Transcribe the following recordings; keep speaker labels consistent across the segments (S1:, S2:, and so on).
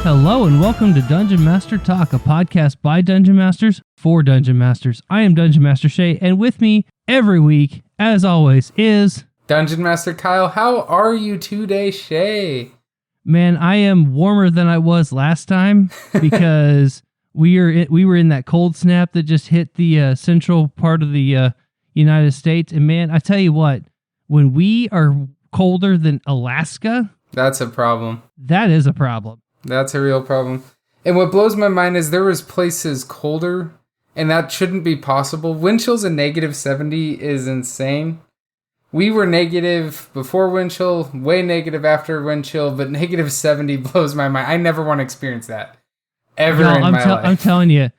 S1: Hello and welcome to Dungeon Master Talk, a podcast by Dungeon Masters for Dungeon Masters. I am Dungeon Master Shea, and with me every week, as always, is...
S2: Dungeon Master Kyle. How are you today, Shea?
S1: Man, I am warmer than I was last time because we were in that cold snap that just hit the central part of the United States. And man, I tell you what, when we are colder than Alaska...
S2: That's a problem.
S1: That is a problem.
S2: That's a real problem. And what blows my mind is there was places colder, and that shouldn't be possible. Wind chills in negative 70 is insane. We were negative before wind chill, way negative after wind chill, but negative 70 blows my mind. I never want to experience that ever in my life.
S1: I'm telling you,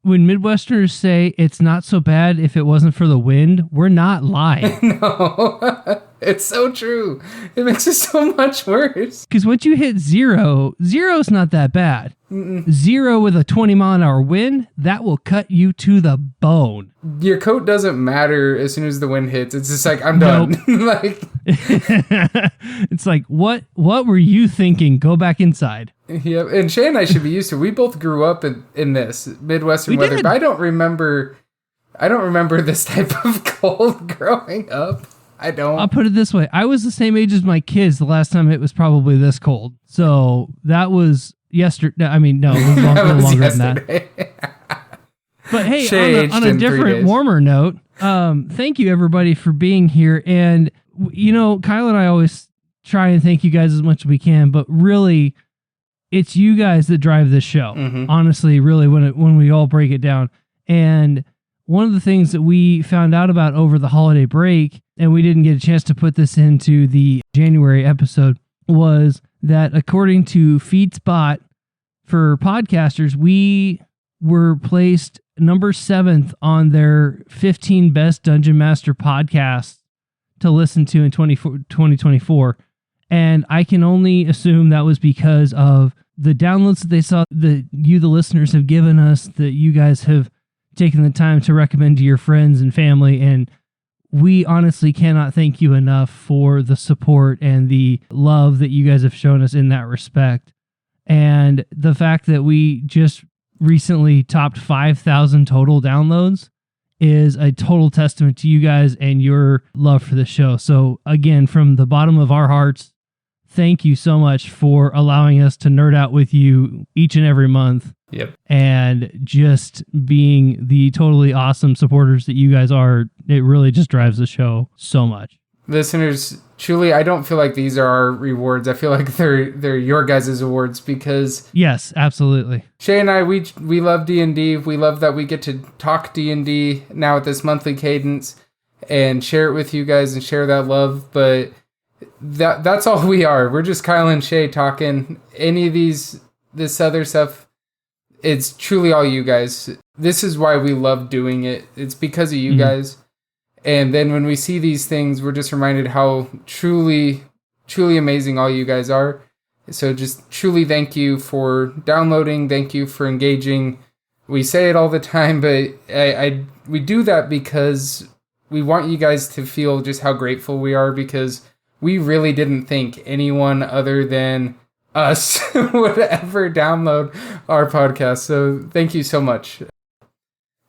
S1: when Midwesterners say it's not so bad if it wasn't for the wind, we're not lying.
S2: No, it's so true. It makes it so much worse.
S1: Because once you hit zero's not that bad. Zero with a 20-mile-an-hour wind, that will cut you to the bone.
S2: Your coat doesn't matter as soon as the wind hits. It's just like, I'm done.
S1: Nope. It's like, what were you thinking? Go back inside.
S2: Yeah, and Shea and I should be used to it. We both grew up in this Midwestern weather, but I don't remember this type of cold growing up. I don't.
S1: I'll put it this way. I was the same age as my kids the last time it was probably this cold. So that was yesterday. I mean, no, it was longer than that. But hey, on a different, warmer note, thank you everybody for being here. And, you know, Kyle and I always try and thank you guys as much as we can, but really, it's you guys that drive this show. Mm-hmm. Honestly, really, when we all break it down. And one of the things that we found out about over the holiday break, and we didn't get a chance to put this into the January episode, was that according to Feedspot for podcasters, we were placed number 7th on their 15 best Dungeon Master podcasts to listen to in 2024. And I can only assume that was because of the downloads that they saw that you, the listeners, have given us, that you guys have taken the time to recommend to your friends and family. And we honestly cannot thank you enough for the support and the love that you guys have shown us in that respect. And the fact that we just recently topped 5,000 total downloads is a total testament to you guys and your love for the show. So again, from the bottom of our hearts, thank you so much for allowing us to nerd out with you each and every month.
S2: Yep. And
S1: just being the totally awesome supporters that you guys are. It really just drives the show so much.
S2: Listeners, truly, I don't feel like these are our rewards. I feel like they're your guys' awards because...
S1: Yes, absolutely.
S2: Shea and I, we love D&D. We love that we get to talk D&D now at this monthly cadence and share it with you guys and share that love. But that's all we are. We're just Kyle and Shea talking. Any of this other stuff, it's truly all you guys. This is why we love doing it. It's because of you guys. And then when we see these things, we're just reminded how truly, truly amazing all you guys are. So just truly thank you for downloading. Thank you for engaging. We say it all the time, but we do that because we want you guys to feel just how grateful we are, because we really didn't think anyone other than us would ever download our podcast. So thank you so much.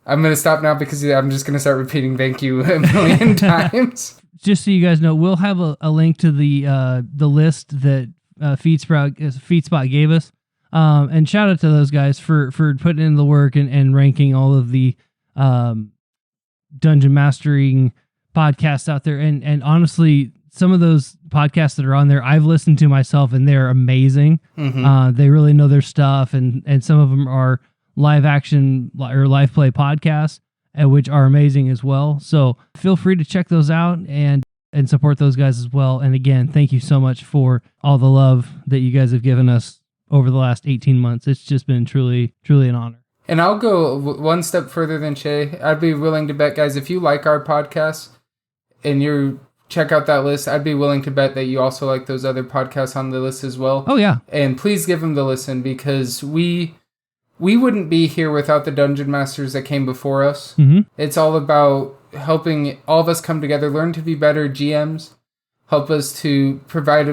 S2: I'm going to stop now because I'm just going to start repeating thank you a million times.
S1: Just so you guys know, we'll have a link to the list that Feedspot gave us. And shout out to those guys for putting in the work and ranking all of the dungeon mastering podcasts out there. And honestly, some of those podcasts that are on there, I've listened to myself, and they're amazing. Mm-hmm. They really know their stuff, and some of them are live action or live play podcasts, which are amazing as well. So feel free to check those out and support those guys as well. And again, thank you so much for all the love that you guys have given us over the last 18 months. It's just been truly, truly an honor.
S2: And I'll go one step further than Shea. I'd be willing to bet, guys, if you like our podcast and you check out that list, I'd be willing to bet that you also like those other podcasts on the list as well.
S1: Oh, yeah.
S2: And please give them the listen, because we wouldn't be here without the Dungeon Masters that came before us. Mm-hmm. It's all about helping all of us come together, learn to be better GMs, help us to provide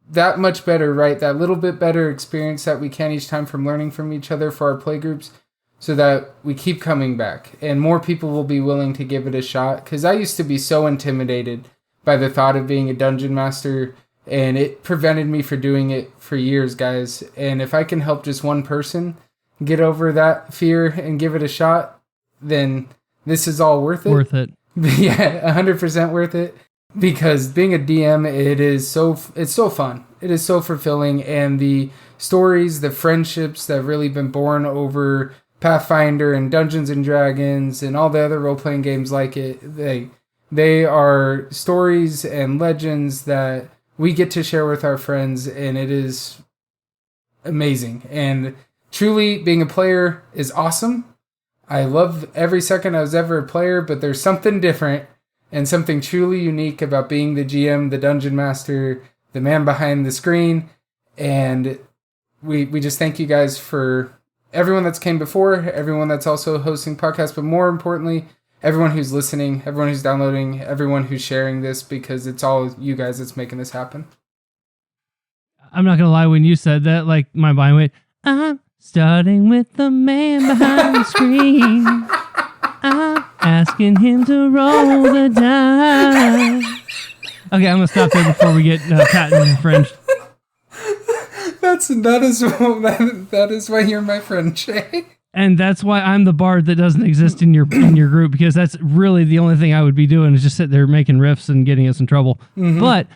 S2: that much better, right? That little bit better experience that we can each time from learning from each other for our play groups, so that we keep coming back and more people will be willing to give it a shot. Because I used to be so intimidated by the thought of being a dungeon master, and it prevented me from doing it for years, guys. And if I can help just one person get over that fear and give it a shot, then this is all worth it.
S1: Worth it.
S2: Yeah, 100% worth it. Because being a DM, it's so fun. It is so fulfilling, and the stories, the friendships that have really been born over Pathfinder and Dungeons and Dragons and all the other role-playing games like it, they are stories and legends that we get to share with our friends, and it is amazing. And truly, being a player is awesome. I love every second I was ever a player, but there's something different and something truly unique about being the GM, the Dungeon Master, the man behind the screen. And we just thank you guys for everyone that's came before, everyone that's also hosting podcasts, but more importantly, everyone who's listening, everyone who's downloading, everyone who's sharing this, because it's all you guys that's making this happen.
S1: I'm not going to lie, when you said that, like, my mind went, I'm starting with the man behind the screen. I'm asking him to roll the dice. Okay, I'm going to stop there before we get patent infringed. That is why you're my friend, Shay. And that's why I'm the bard that doesn't exist in your group, because that's really the only thing I would be doing is just sit there making riffs and getting us in trouble. Mm-hmm. But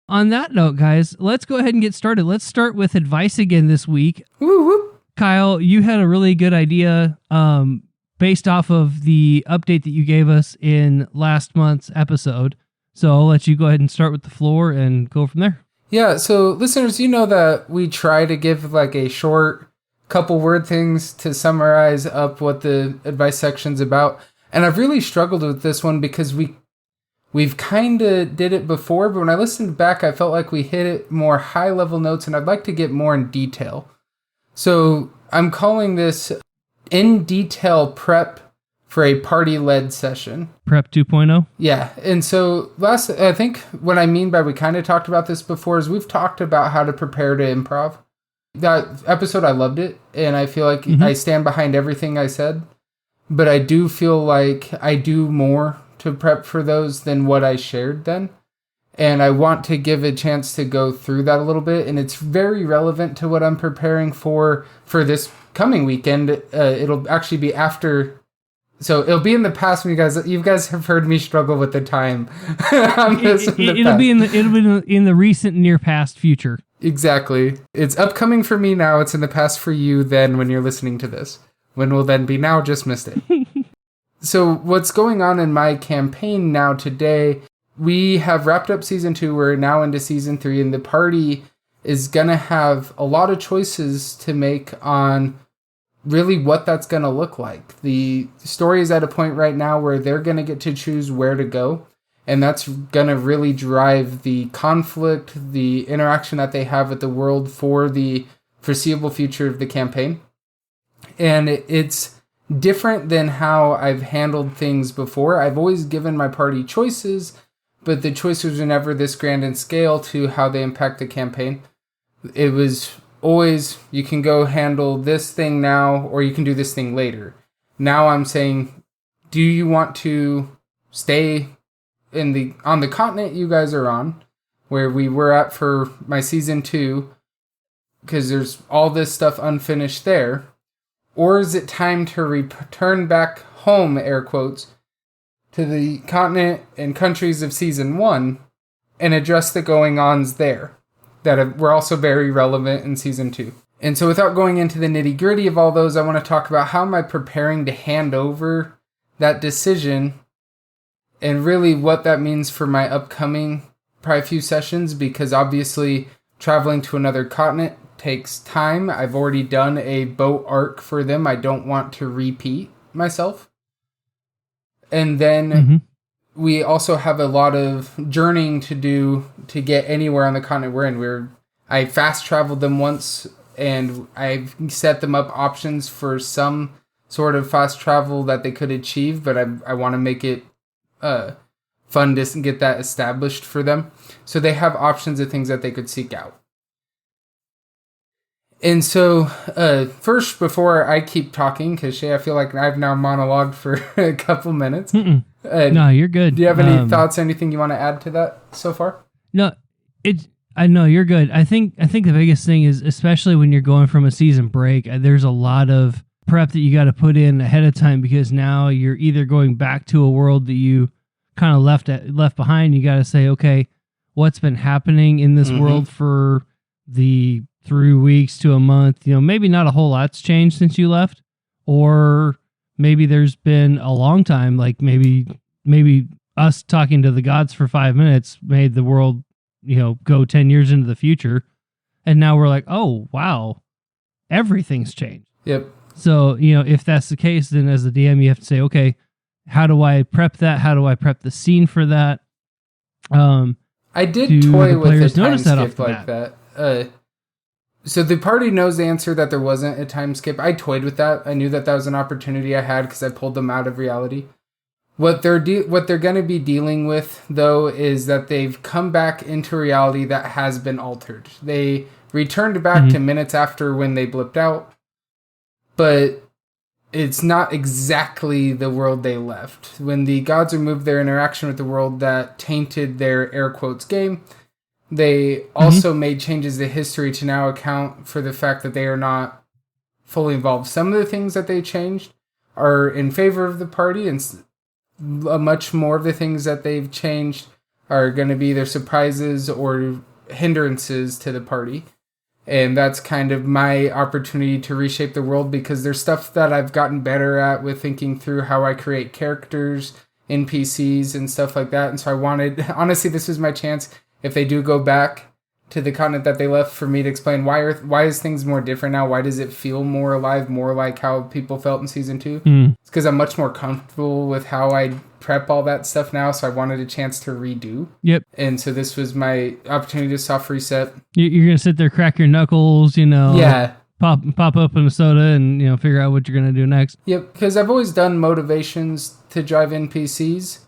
S1: on that note, guys, let's go ahead and get started. Let's start with advice again this week.
S2: Woo-woo.
S1: Kyle, you had a really good idea based off of the update that you gave us in last month's episode. So I'll let you go ahead and start with the floor and go from there.
S2: Yeah, so listeners, you know that we try to give like a short couple word things to summarize up what the advice section's about. And I've really struggled with this one because we've kind of did it before, but when I listened back, I felt like we hit it more high level notes, and I'd like to get more in detail. So I'm calling this in detail prep for a party-led session.
S1: Prep 2.0?
S2: Yeah. And so I think what I mean by we kind of talked about this before is we've talked about how to prepare to improv. That episode, I loved it, and I feel like I stand behind everything I said. But I do feel like I do more to prep for those than what I shared then. And I want to give a chance to go through that a little bit. And it's very relevant to what I'm preparing for this coming weekend. It'll actually be after. So it'll be in the past when you guys have heard me struggle with the time.
S1: It'll be in the recent near past future.
S2: Exactly. It's upcoming for me now. It's in the past for you then when you're listening to this. When will then be now, just missed it. So what's going on in my campaign now today, we have wrapped up season 2. We're now into season 3, and the party is going to have a lot of choices to make on really what that's going to look like. The story is at a point right now where they're going to get to choose where to go. And that's going to really drive the conflict, the interaction that they have with the world for the foreseeable future of the campaign. And it's different than how I've handled things before. I've always given my party choices, but the choices were never this grand in scale to how they impact the campaign. It was always, you can go handle this thing now, or you can do this thing later. Now I'm saying, do you want to stay on the continent you guys are on, where we were at for my season 2, because there's all this stuff unfinished there? Or is it time to return back home, air quotes, to the continent and countries of season 1 and address the going-ons there that were also very relevant in season 2? And so without going into the nitty-gritty of all those, I want to talk about how am I preparing to hand over that decision and really what that means for my upcoming probably few sessions, because obviously traveling to another continent takes time. I've already done a boat arc for them. I don't want to repeat myself. And then we also have a lot of journeying to do to get anywhere on the continent we're in. I fast traveled them once, and I've set them up options for some sort of fast travel that they could achieve, but I want to make it fun fun to get that established for them. So they have options of things that they could seek out. And so, first, before I keep talking, because Shea, I feel like I've now monologued for a couple minutes.
S1: No, you're good.
S2: Do you have any thoughts, anything you want to add to that so far?
S1: No, I know you're good. I think the biggest thing is, especially when you're going from a season break, there's a lot of prep that you got to put in ahead of time, because now you're either going back to a world that you kind of left behind. You got to say, okay, what's been happening in this world for the 3 weeks to a month? Maybe not a whole lot's changed since you left, or maybe there's been a long time. Like maybe us talking to the gods for 5 minutes made the world, go 10 years into the future. And now we're like, oh, wow, everything's changed.
S2: Yep.
S1: So, if that's the case, then as the DM, you have to say, okay, how do I prep that? How do I prep the scene for that?
S2: I did toy with a time skip like that. So the party knows the answer that there wasn't a time skip. I toyed with that. I knew that was an opportunity I had because I pulled them out of reality. What they're going to be dealing with, though, is that they've come back into reality that has been altered. They returned back to minutes after when they blipped out, but it's not exactly the world they left. When the gods removed their interaction with the world that tainted their air quotes game, they also made changes to history to now account for the fact that they are not fully involved. Some of the things that they changed are in favor of the party, and much more of the things that they've changed are going to be either surprises or hindrances to the party. And that's kind of my opportunity to reshape the world, because there's stuff that I've gotten better at with thinking through how I create characters, NPCs, and stuff like that. And so I wanted, honestly, this was my chance, if they do go back to the continent that they left, for me to explain why is things more different now? Why does it feel more alive, more like how people felt in season 2? It's because I'm much more comfortable with how I prep all that stuff now, so I wanted a chance to redo.
S1: Yep.
S2: And so this was my opportunity to soft reset.
S1: You're gonna sit there, crack your knuckles,
S2: Yeah.
S1: Pop open a soda, and figure out what you're gonna do next.
S2: Yep, because I've always done motivations to drive NPCs.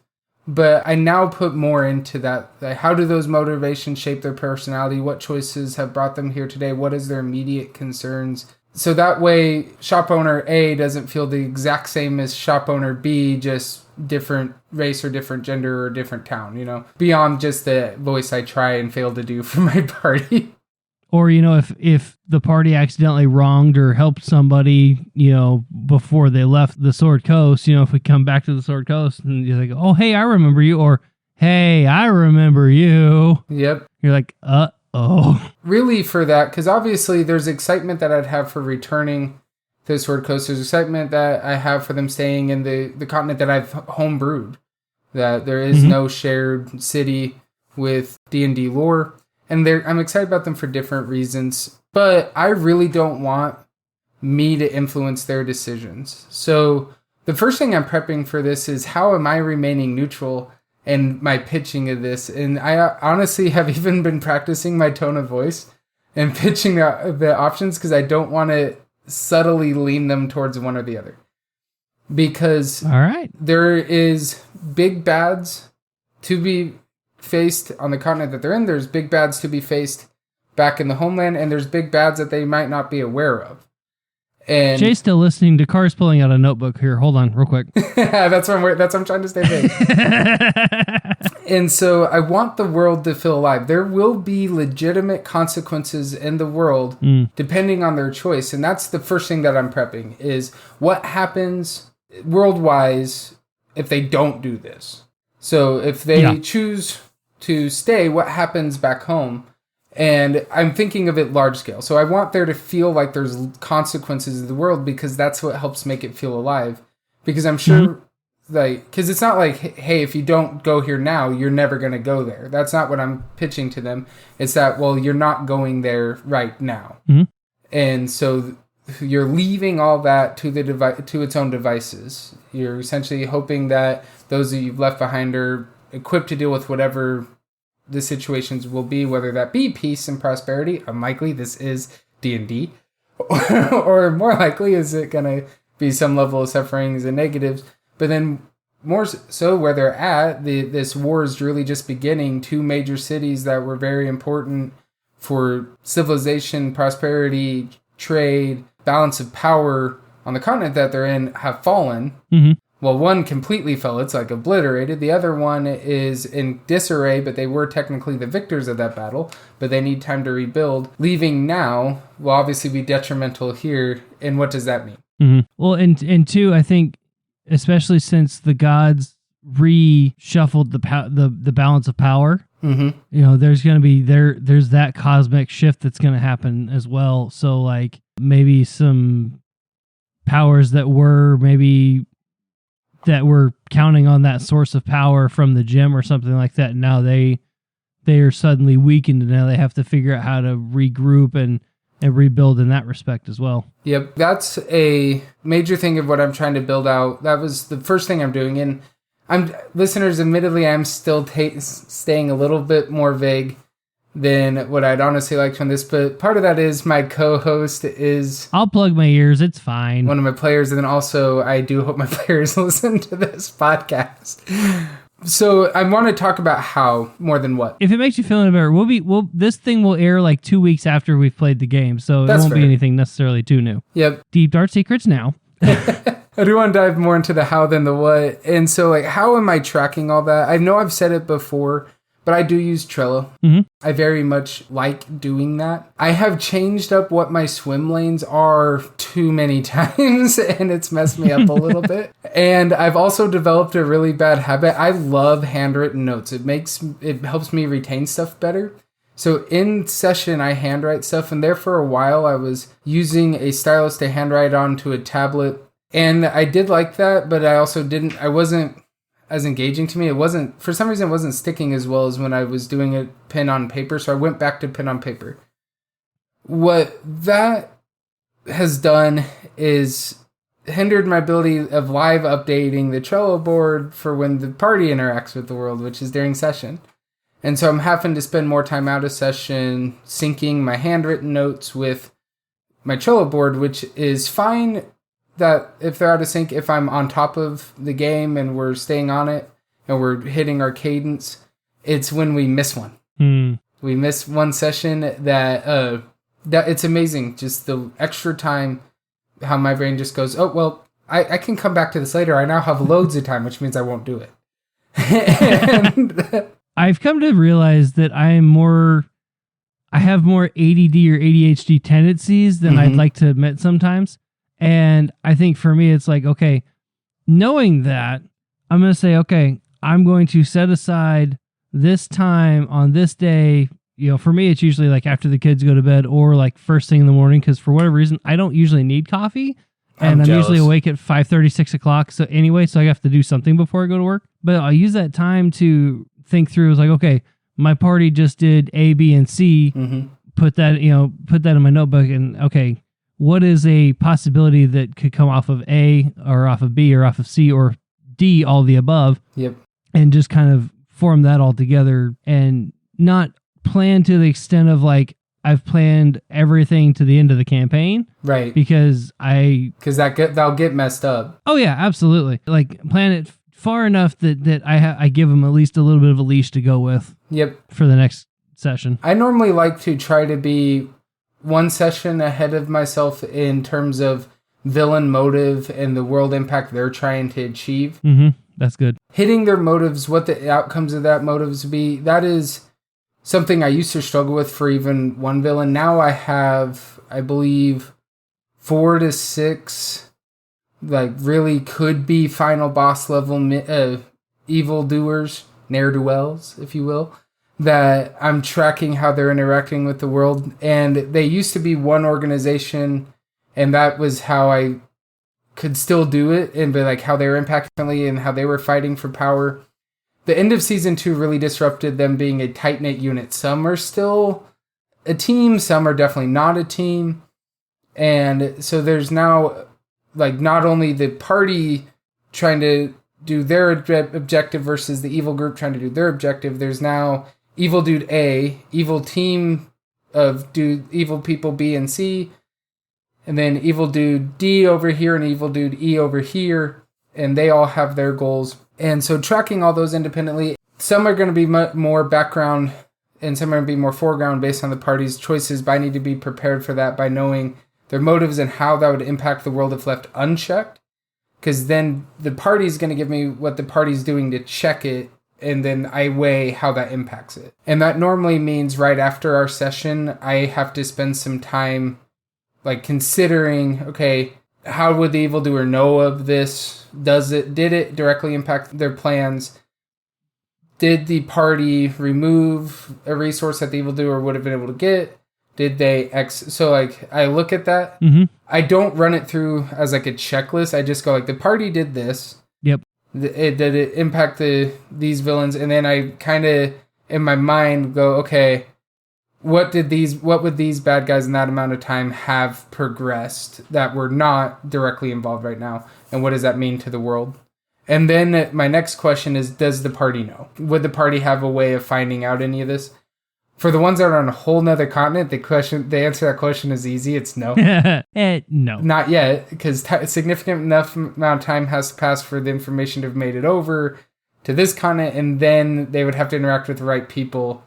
S2: But I now put more into that. Like, how do those motivations shape their personality? What choices have brought them here today? What is their immediate concerns? So that way, shop owner A doesn't feel the exact same as shop owner B, just different race or different gender or different town, beyond just the voice I try and fail to do for my party.
S1: Or, if the party accidentally wronged or helped somebody, before they left the Sword Coast, if we come back to the Sword Coast and you're like, oh, hey, I remember you, or hey, I remember you.
S2: Yep.
S1: You're like, uh-oh.
S2: Really for that, because obviously there's excitement that I'd have for returning to the Sword Coast. There's excitement that I have for them staying in the continent that I've homebrewed. That there is no shared city with D&D lore. And I'm excited about them for different reasons, but I really don't want me to influence their decisions. So the first thing I'm prepping for this is, how am I remaining neutral in my pitching of this? And I honestly have even been practicing my tone of voice and pitching the options, because I don't want to subtly lean them towards one or the other. Because there is big bads to be faced on the continent that they're in. There's big bads to be faced back in the homeland, and there's big bads that they might not be aware of. And
S1: Jay's still listening to Cars pulling out a notebook here. Hold on, real quick.
S2: that's what I'm trying to stay vague. And so I want the world to feel alive. There will be legitimate consequences in the world depending on their choice, and that's the first thing that I'm prepping, is what happens world-wise if they don't do this. So if they choose to stay, what happens back home? And I'm thinking of it large scale. So I want there to feel like there's consequences of the world, because that's what helps make it feel alive. Because I'm sure, because it's not like, hey, if you don't go here now, you're never going to go there. That's not what I'm pitching to them. It's that, well, you're not going there right now. And so you're leaving all that to its own devices. You're essentially hoping that those that you've left behind are equipped to deal with whatever the situations will be, whether that be peace and prosperity. Unlikely, this is D&D. Or more likely, is it going to be some level of sufferings and negatives. But then more so where they're at, this war is really just beginning. Two major cities that were very important for civilization, prosperity, trade, balance of power on the continent that they're in have fallen.
S1: Mm-hmm.
S2: Well, one completely fell. It's like obliterated. The other one is in disarray, but they were technically the victors of that battle, but they need time to rebuild. Leaving now will obviously be detrimental here. And what does that mean?
S1: Mm-hmm. Well, and two, I think, especially since the gods reshuffled the balance of power,
S2: mm-hmm.
S1: There's going to be there's that cosmic shift that's going to happen as well. So like maybe some powers that were counting on that source of power from the gem or something like that, now they are suddenly weakened, and now they have to figure out how to regroup and rebuild in that respect as well.
S2: Yep, that's a major thing of what I'm trying to build out. That was the first thing I'm doing, and listeners, admittedly, I'm still staying a little bit more vague than what I'd honestly like from this, but part of that is my co-host is...
S1: I'll plug my ears, it's fine.
S2: One of my players, and then also I do hope my players listen to this podcast. So I want to talk about how more than what.
S1: If it makes you feel any better, this thing will air like 2 weeks after we've played the game, so
S2: That's
S1: it won't
S2: fair.
S1: be anything necessarily too new.
S2: Yep.
S1: Deep Dark Secrets now.
S2: I do want to dive more into the how than the what. And so like, how am I tracking all that? I know I've said it before, but I do use Trello.
S1: Mm-hmm.
S2: I very much like doing that. I have changed up what my swim lanes are too many times, and it's messed me up a little bit. And I've also developed a really bad habit. I love handwritten notes. It helps me retain stuff better. So in session, I handwrite stuff, and there for a while, I was using a stylus to handwrite onto a tablet. And I did like that, but I wasn't as engaging to me. For some reason, it wasn't sticking as well as when I was doing it pen on paper. So I went back to pen on paper. What that has done is hindered my ability of live updating the Trello board for when the party interacts with the world, which is during session. And so I'm having to spend more time out of session syncing my handwritten notes with my Trello board, which is fine that if they're out of sync, if I'm on top of the game and we're staying on it and we're hitting our cadence, it's when we miss one. We miss one session that it's amazing. Just the extra time, how my brain just goes, oh, well, I can come back to this later. I now have loads of time, which means I won't do it. And
S1: I've come to realize that I have more ADD or ADHD tendencies than I'd like to admit sometimes. And I think for me, it's like, okay, knowing that, I'm going to say, okay, I'm going to set aside this time on this day. For me, it's usually like after the kids go to bed or like first thing in the morning, because for whatever reason, I don't usually need coffee. And I'm usually awake at 5:30, 6 o'clock. So anyway, so I have to do something before I go to work. But I'll use that time to think through. It's like, okay, my party just did A, B, and C. Put that in my notebook, and okay, what is a possibility that could come off of A or off of B or off of C or D, all the above?
S2: Yep.
S1: And just kind of form that all together and not plan to the extent of like, I've planned everything to the end of the campaign.
S2: Right.
S1: Because
S2: that'll get messed up.
S1: Oh yeah, absolutely. Like plan it far enough that I give them at least a little bit of a leash to go with.
S2: Yep.
S1: For the next session.
S2: I normally like to try to be one session ahead of myself in terms of villain motive and the world impact they're trying to achieve.
S1: That's good.
S2: Hitting their motives, what the outcomes of that motives be, that is something I used to struggle with for even one villain. Now I have, I believe, 4 to 6 like really could be final boss level evildoers, ne'er-do-wells, if you will, that I'm tracking how they're interacting with the world. And they used to be one organization, and that was how I could still do it, and be like how they were impacting and how they were fighting for power. The end of season 2 really disrupted them being a tight-knit unit. Some are still a team, some are definitely not a team. And so there's now like not only the party trying to do their objective versus the evil group trying to do their objective, there's now evil dude A, evil team of evil people B and C, and then evil dude D over here and evil dude E over here, and they all have their goals. And so tracking all those independently, some are going to be more background and some are going to be more foreground based on the party's choices, but I need to be prepared for that by knowing their motives and how that would impact the world if left unchecked. Because then the party's going to give me what the party's doing to check it, and then I weigh how that impacts it. And that normally means right after our session, I have to spend some time like considering, okay, how would the evildoer know of this? Did it directly impact their plans? Did the party remove a resource that the evildoer would have been able to get? Did they so like I look at that.
S1: Mm-hmm.
S2: I don't run it through as like a checklist. I just go like the party did this.
S1: Yep.
S2: Did it impact these villains? And then I kind of in my mind go, okay, what would these bad guys in that amount of time have progressed that were not directly involved right now? And what does that mean to the world? And then my next question is, does the party know? Would the party have a way of finding out any of this? For the ones that are on a whole nother continent, the answer to that question is easy. It's no.
S1: No.
S2: Not yet, because significant enough amount of time has to pass for the information to have made it over to this continent, and then they would have to interact with the right people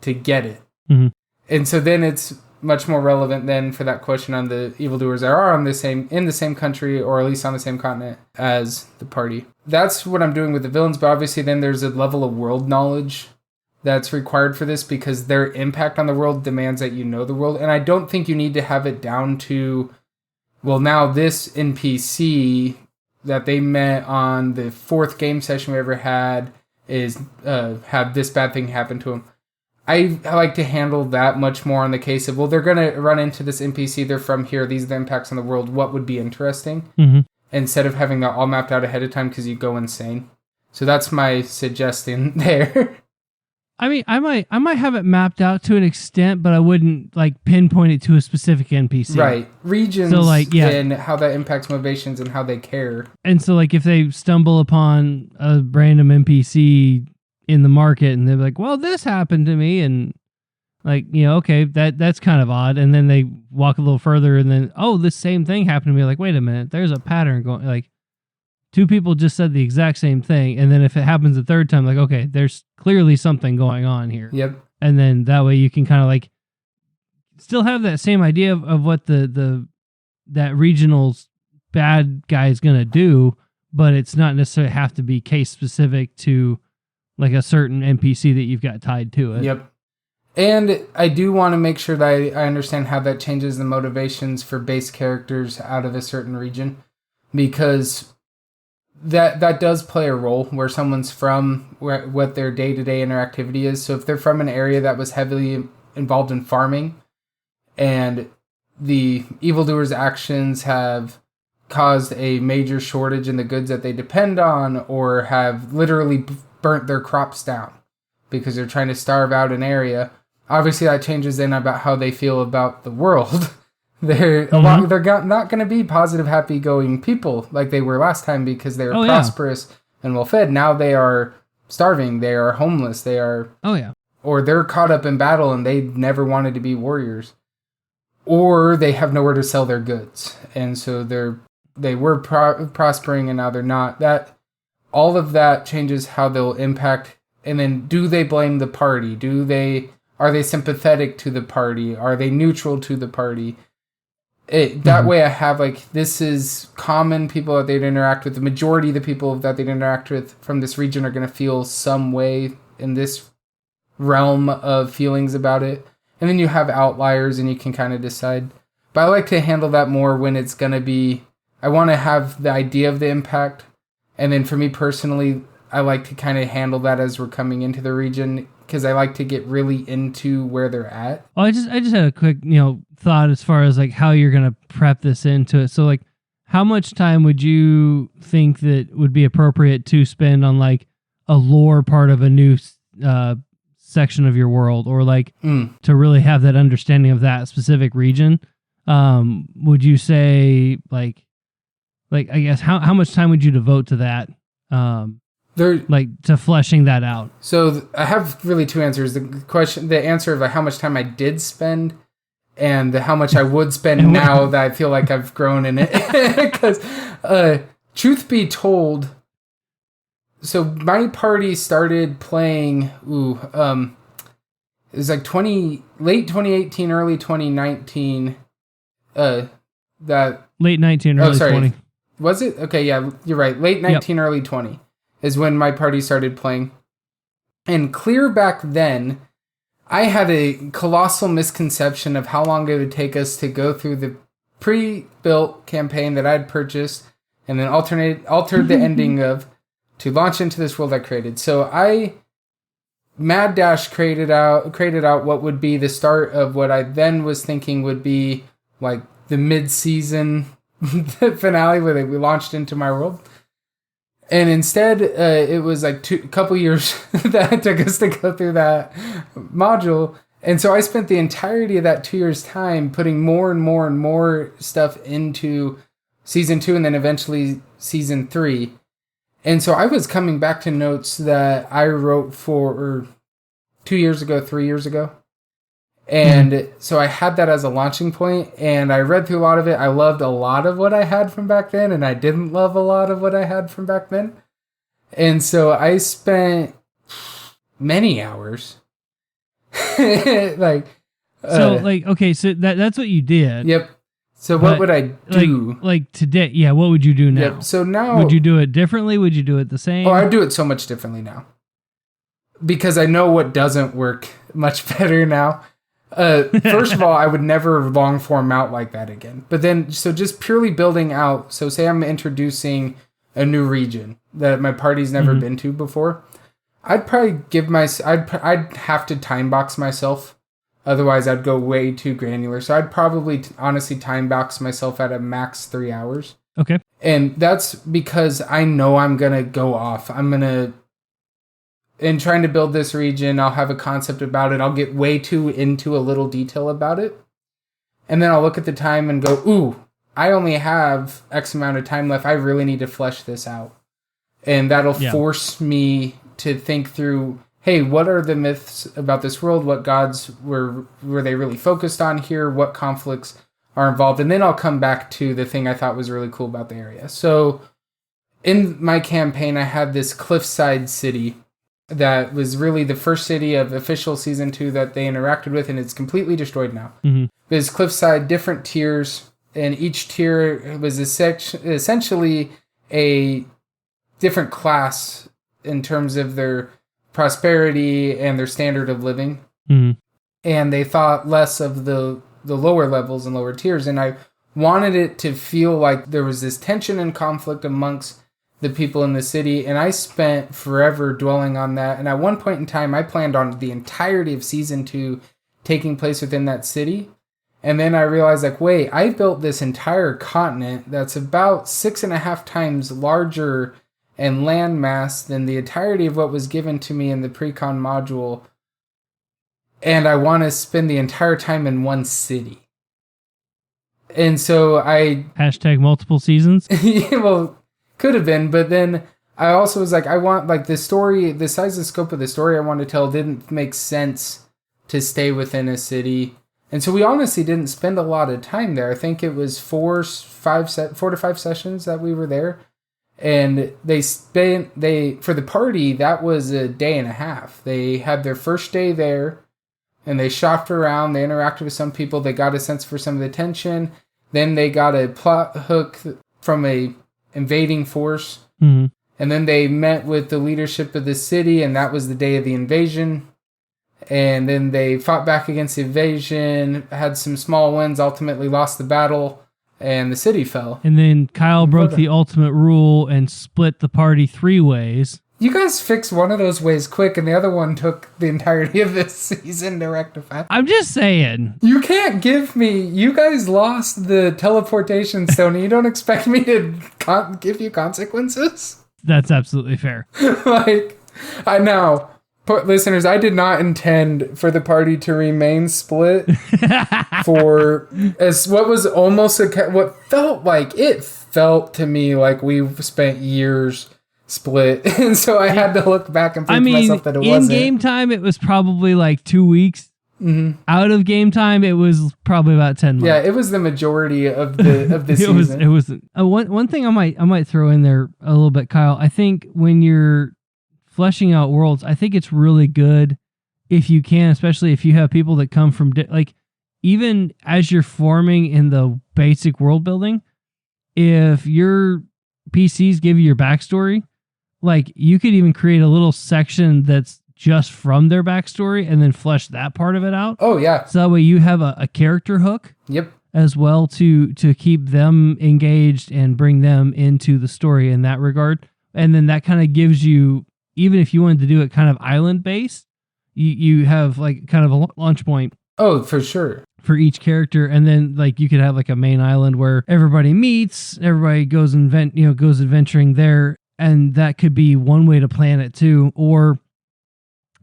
S2: to get it.
S1: Mm-hmm.
S2: And so then it's much more relevant then for that question on the evildoers that are in the same country, or at least on the same continent as the party. That's what I'm doing with the villains, but obviously then there's a level of world knowledge that's required for this because their impact on the world demands that you know the world. And I don't think you need to have it down to, well, now this NPC that they met on the 4th game session we ever had is had this bad thing happen to him. I like to handle that much more on the case of, well, they're going to run into this NPC, they're from here, these are the impacts on the world, what would be interesting?
S1: Mm-hmm.
S2: Instead of having that all mapped out ahead of time because you go insane. So that's my suggestion there.
S1: I mean, I might have it mapped out to an extent, but I wouldn't like pinpoint it to a specific NPC.
S2: Right. Regions, so, like, yeah, and how that impacts motivations and how they care.
S1: And so like if they stumble upon a random NPC in the market and they're like, well, this happened to me, and like, you know, okay, that's kind of odd. And then they walk a little further and then, oh, this same thing happened to me. Like, wait a minute, there's a pattern going, like 2 people just said the exact same thing. And then if it happens a third time, like, okay, there's clearly something going on here.
S2: Yep.
S1: And then that way you can kind of like still have that same idea of what that regional's bad guy is going to do, but it's not necessarily have to be case specific to like a certain NPC that you've got tied to it.
S2: Yep. And I do want to make sure that I understand how that changes the motivations for base characters out of a certain region, because that does play a role where someone's from, what their day-to-day interactivity is. So if they're from an area that was heavily involved in farming and the evildoers' actions have caused a major shortage in the goods that they depend on, or have literally burnt their crops down because they're trying to starve out an area, obviously that changes then about how they feel about the world. They're not going to be positive, happy-going people like they were last time because they were prosperous and well-fed. Now they are starving. They are homeless. They are... Or they're caught up in battle and they never wanted to be warriors. Or they have nowhere to sell their goods. And so they were prospering and now they're not. All of that changes how they'll impact. And then do they blame the party? Are they sympathetic to the party? Are they neutral to the party? That way I have like, this is common people that they'd interact with. The majority of the people that they'd interact with from this region are going to feel some way in this realm of feelings about it. And then you have outliers and you can kind of decide. But I like to handle that more when it's going to be, I want to have the idea of the impact. And then for me personally, I like to kind of handle that as we're coming into the region, because I like to get really into where they're at.
S1: Oh, I just had a quick, thought as far as like how you're going to prep this into it. So like, how much time would you think that would be appropriate to spend on like a lore part of a new section of your world, or like to really have that understanding of that specific region? Would you say like I guess how much time would you devote to that? To fleshing that out.
S2: So I have really 2 answers. The answer of how much time I did spend, and how much I would spend now that I feel like I've grown in it. Because truth be told, so my party started playing, it was like late 2018, early 2019, that...
S1: Late 19, early 20.
S2: Was it? Okay, yeah, you're right. Late 19, early 20 is when my party started playing. And clear back then, I had a colossal misconception of how long it would take us to go through the pre-built campaign that I'd purchased and then altered the ending of to launch into this world I created. So I mad dash created out what would be the start of what I then was thinking would be like the mid-season finale where we launched into my world. And instead, it was like a couple years that it took us to go through that module. And so I spent the entirety of that 2 years' time putting more and more and more stuff into season 2 and then eventually season 3. And so I was coming back to notes that I wrote for 2 years ago, 3 years ago. And so I had that as a launching point, and I read through a lot of it. I loved a lot of what I had from back then, and I didn't love a lot of what I had from back then. And so I spent many hours.
S1: Okay, so that's what you did.
S2: Yep. So what would I do?
S1: Like today, yeah, what would you do now?
S2: Yep. So now...
S1: Would you do it differently? Would you do it the same?
S2: Oh, I'd do it so much differently now. Because I know what doesn't work much better now. First of all, I would never long form out like that again. But then, so just purely building out. So say I'm introducing a new region that my party's never been to before. I'd probably I'd have to time box myself. Otherwise, I'd go way too granular. So I'd probably honestly time box myself at a max 3 hours.
S1: Okay.
S2: And that's because I know I'm going to go off. In trying to build this region, I'll have a concept about it. I'll get way too into a little detail about it. And then I'll look at the time and go, ooh, I only have X amount of time left. I really need to flesh this out. And that'll force me to think through, hey, what are the myths about this world? What gods were they really focused on here? What conflicts are involved? And then I'll come back to the thing I thought was really cool about the area. So in my campaign, I had this cliffside city that was really the first city of official season 2 that they interacted with, and it's completely destroyed now. There's cliffside, different tiers, and each tier was essentially a different class in terms of their prosperity and their standard of living. And they thought less of the lower levels and lower tiers, and I wanted it to feel like there was this tension and conflict amongst the people in the city, and I spent forever dwelling on that. And at one point in time, I planned on the entirety of season 2 taking place within that city. And then I realized, like, wait, I built this entire continent that's about 6.5 times larger and landmass than the entirety of what was given to me in the pre-con module. And I want to spend the entire time in one city. And so I...
S1: Hashtag multiple seasons?
S2: Yeah, well... Could have been, but then I also was like, I want, like, the story, the size and scope of the story I wanted to tell didn't make sense to stay within a city. And so we honestly didn't spend a lot of time there. I think it was 4 to 5 sessions that we were there. And for the party, that was a day and a half. They had their first day there, and they shopped around, they interacted with some people, they got a sense for some of the tension. Then they got a plot hook from a invading force, and then they met with the leadership of the city, and that was the day of the invasion. And then they fought back against the invasion, had some small wins, ultimately lost the battle, and the city fell.
S1: And then Kyle broke the ultimate rule and split the party 3 ways.
S2: You guys fixed one of those ways quick, and the other one took the entirety of this season to rectify.
S1: I'm just saying.
S2: You can't give me... You guys lost the teleportation stone, and you don't expect me to give you consequences?
S1: That's absolutely fair.
S2: Like, I know. Listeners, I did not intend for the party to remain split for as what was almost what felt to me like we've spent years split, and so I had to look back and prove to myself that it wasn't.
S1: In game time, it was probably like 2 weeks. Out of game time, it was probably about 10 months.
S2: Yeah, it was the majority of the season.
S1: It was one thing I might throw in there a little bit, Kyle. I think when you're fleshing out worlds, I think it's really good if you can, especially if you have people that come from even as you're forming in the basic world building, if your PCs give you your backstory, like you could even create a little section that's just from their backstory and then flesh that part of it out.
S2: Oh yeah.
S1: So that way you have a character hook.
S2: Yep.
S1: As well to keep them engaged and bring them into the story in that regard. And then that kind of gives you, even if you wanted to do it kind of island based, you have like kind of a launch point.
S2: Oh, for sure.
S1: For each character. And then like you could have like a main island where everybody meets, everybody goes goes adventuring there. And that could be one way to plan it too. Or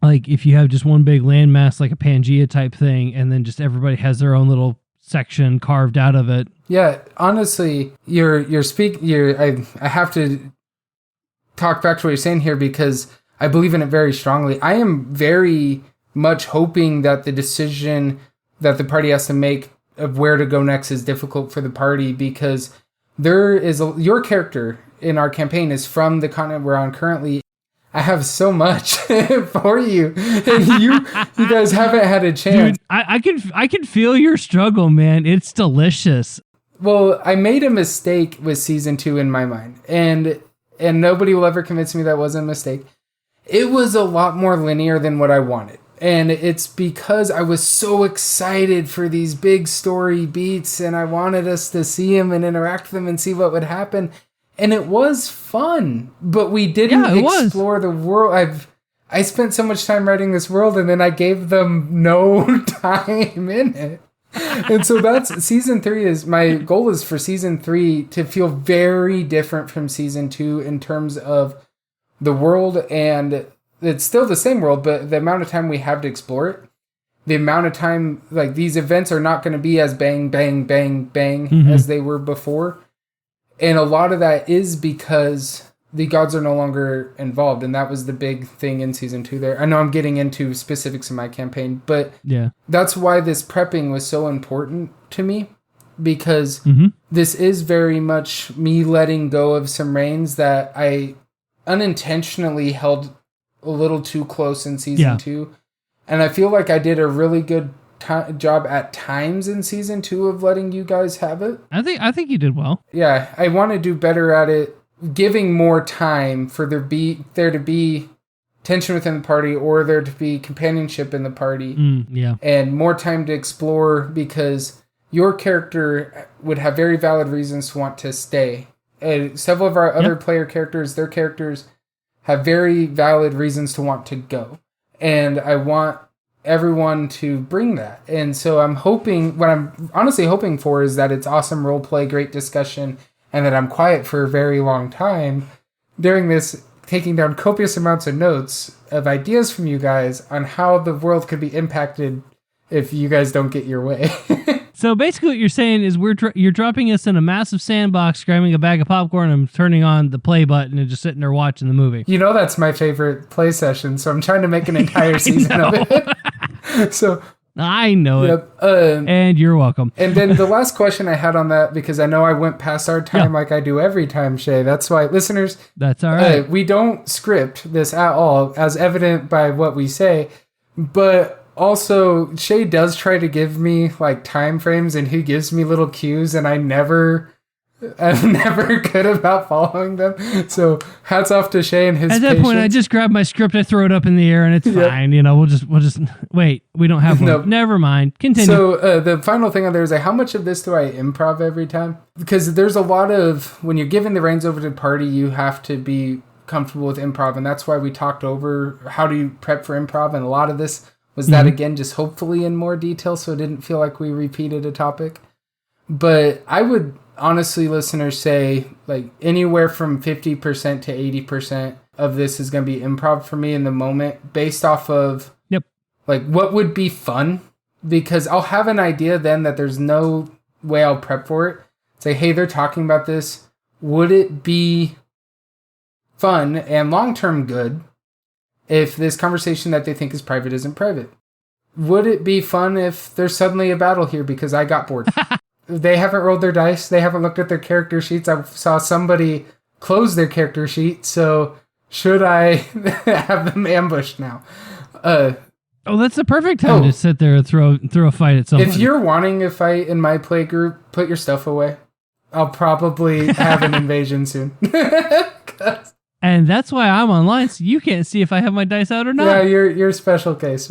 S1: like if you have just one big landmass, like a Pangea type thing, and then just everybody has their own little section carved out of it.
S2: Yeah, honestly, I have to talk back to what you're saying here because I believe in it very strongly. I am very much hoping that the decision that the party has to make of where to go next is difficult for the party because your character in our campaign is from the continent we're on currently. I have so much for you, and you guys haven't had a chance.
S1: Dude, I can feel your struggle, man. It's delicious.
S2: Well, I made a mistake with season 2 in my mind, and nobody will ever convince me that wasn't a mistake. It was a lot more linear than what I wanted, and it's because I was so excited for these big story beats, and I wanted us to see them and interact with them and see what would happen. And it was fun, but we didn't explore the world. I spent so much time writing this world, and then I gave them no time in it. And so that's season 3 my goal is for season 3 to feel very different from season 2 in terms of the world, and it's still the same world, but the amount of time we have to explore it, the amount of time, like these events are not going to be as bang, bang, bang, bang as they were before. And a lot of that is because the gods are no longer involved. And that was the big thing in season 2 there. I know I'm getting into specifics in my campaign, but yeah, that's why this prepping was so important to me. Because this is very much me letting go of some reins that I unintentionally held a little too close in season 2. And I feel like I did a really good job at times in season 2 of letting you guys have it.
S1: I think you did well.
S2: Yeah, I want to do better at it, giving more time for there to be tension within the party or there to be companionship in the party. And more time to explore because your character would have very valid reasons to want to stay. Several of our other player characters, their characters have very valid reasons to want to go. And I want everyone to bring that. And so what I'm honestly hoping for is that it's awesome role play, great discussion, and that I'm quiet for a very long time during this, taking down copious amounts of notes of ideas from you guys on how the world could be impacted if you guys don't get your way.
S1: So basically what you're saying is you're dropping us in a massive sandbox, grabbing a bag of popcorn and turning on the play button and just sitting there watching the movie.
S2: You know that's my favorite play session, so I'm trying to make an entire season of it. So
S1: I know it. And you're welcome.
S2: And then the last question I had on that, because I know I went past our time like I do every time, Shay. That's why, listeners,
S1: that's all right.
S2: We don't script this at all, as evident by what we say. But also, Shay does try to give me like time frames, and he gives me little cues, and I'm never good about following them. So hats off to Shay and his patience.
S1: At that point, I just grab my script, I throw it up in the air, and it's fine. You know, we'll just wait. We don't have one. Nope. Never mind. Continue.
S2: So the final thing on there is like, how much of this do I improv every time? Because there's a lot of, when you're giving the reins over to the party, you have to be comfortable with improv, and that's why we talked over how do you prep for improv, and a lot of this was that, again, just hopefully in more detail, so it didn't feel like we repeated a topic. But I would honestly, listeners, say like anywhere from 50% to 80% of this is going to be improv for me in the moment, based off of like what would be fun, because I'll have an idea then that there's no way I'll prep for it. Say, hey, they're talking about this. Would it be fun and long-term good if this conversation that they think is private isn't private? Would it be fun if there's suddenly a battle here because I got bored? They haven't rolled their dice. They haven't looked at their character sheets. I saw somebody close their character sheet. So should I have them ambushed now?
S1: Oh, that's the perfect time to sit there and throw a fight at someone.
S2: If you're wanting a fight in my play group, put your stuff away. I'll probably have an invasion soon.
S1: And that's why I'm online, so you can't see if I have my dice out or not.
S2: Yeah, you're a special case.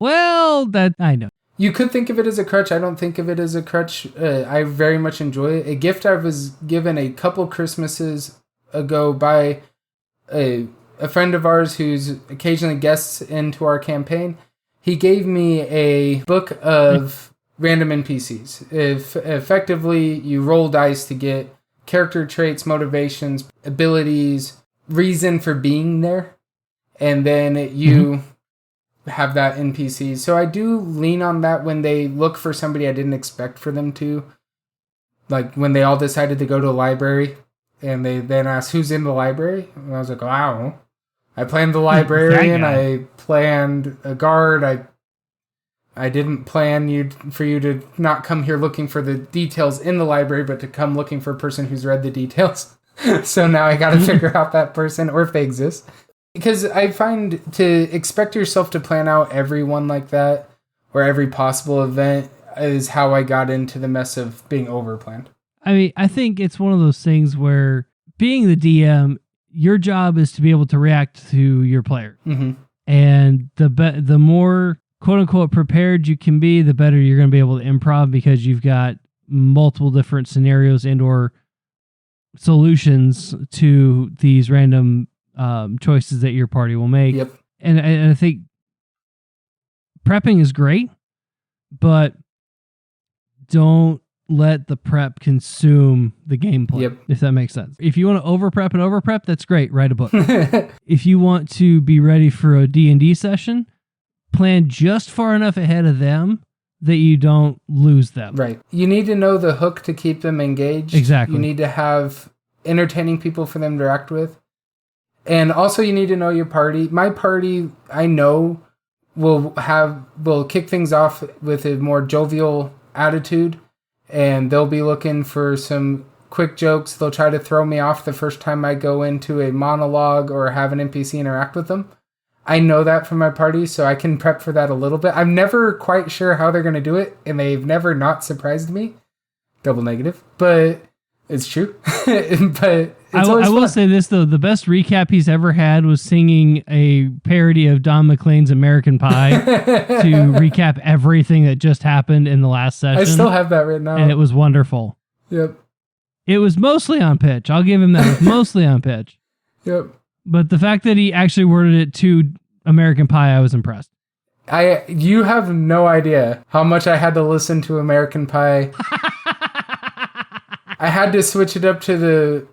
S1: Well, that I know.
S2: You could think of it as a crutch. I don't think of it as a crutch. I very much enjoy it. A gift I was given a couple Christmases ago by a friend of ours who's occasionally guests into our campaign. He gave me a book of random NPCs. If effectively you roll dice to get character traits, motivations, abilities, reason for being there, and then you have that NPC. So I do lean on that when they look for somebody I didn't expect for them to. Like when they all decided to go to a library, and they then asked who's in the library, and I was like, wow. I planned the librarian. I planned a guard. I didn't plan for you to not come here looking for the details in the library, but to come looking for a person who's read the details. So now I got to figure out that person, or if they exist. Because I find to expect yourself to plan out everyone like that, or every possible event, is how I got into the mess of being overplanned.
S1: I mean, I think it's one of those things where being the DM, your job is to be able to react to your player.
S2: Mm-hmm.
S1: And the more quote unquote prepared you can be, the better you're going to be able to improv, because you've got multiple different scenarios and or solutions to these random choices that your party will make.
S2: Yep.
S1: And I think prepping is great, but don't let the prep consume the gameplay, if that makes sense. If you want to over prep, that's great. Write a book. If you want to be ready for a D&D session, plan just far enough ahead of them that you don't lose them.
S2: Right. You need to know the hook to keep them engaged.
S1: Exactly.
S2: You need to have entertaining people for them to interact with. And also you need to know your party. My party, I know, will kick things off with a more jovial attitude, and they'll be looking for some quick jokes. They'll try to throw me off the first time I go into a monologue or have an NPC interact with them. I know that from my party, so I can prep for that a little bit. I'm never quite sure how they're going to do it, and they've never not surprised me. Double negative, but it's true. But
S1: I will say this, though. The best recap he's ever had was singing a parody of Don McLean's American Pie to recap everything that just happened in the last session.
S2: I still have that written out.
S1: And it was wonderful.
S2: Yep.
S1: It was mostly on pitch. I'll give him that. It was mostly on pitch.
S2: Yep.
S1: But the fact that he actually worded it to American Pie, I was impressed.
S2: You have no idea how much I had to listen to American Pie. I had to switch it up to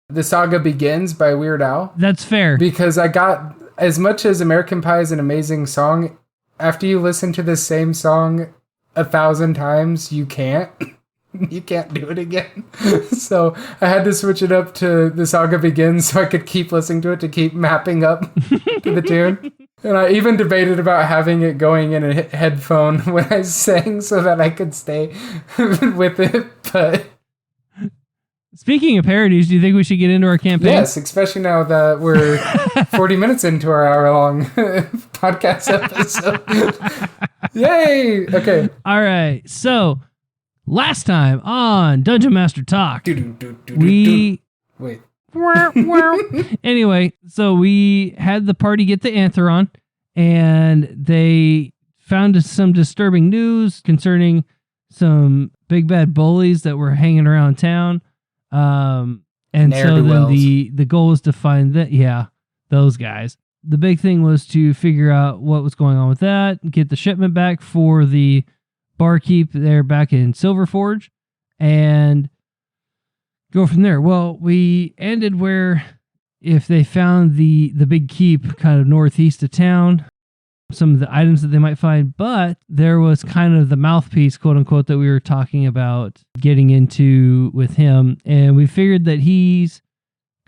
S2: the Saga Begins by Weird Al.
S1: That's fair.
S2: Because I got, as much as American Pie is an amazing song, after you listen to the same song 1,000 times, you can't do it again. So I had to switch it up to the Saga Begins so I could keep listening to it to keep mapping up to the tune. And I even debated about having it going in a headphone when I sang so that I could stay with it. But
S1: speaking of parodies, do you think we should get into our campaign?
S2: Yes, especially now that we're 40 minutes into our hour-long podcast episode. Yay! Okay.
S1: All right. So, last time on Dungeon Master Talk, we...
S2: Wait.
S1: Anyway, so we had the party get the Antheron, and they found some disturbing news concerning some big bad bullies that were hanging around town. And so then the goal was to find those guys. The big thing was to figure out what was going on with that, get the shipment back for the barkeep there back in Silverforge, and go from there. Well, we ended where if they found the big keep kind of northeast of town, some of the items that they might find, but there was kind of the mouthpiece, quote unquote, that we were talking about getting into with him. And we figured that he's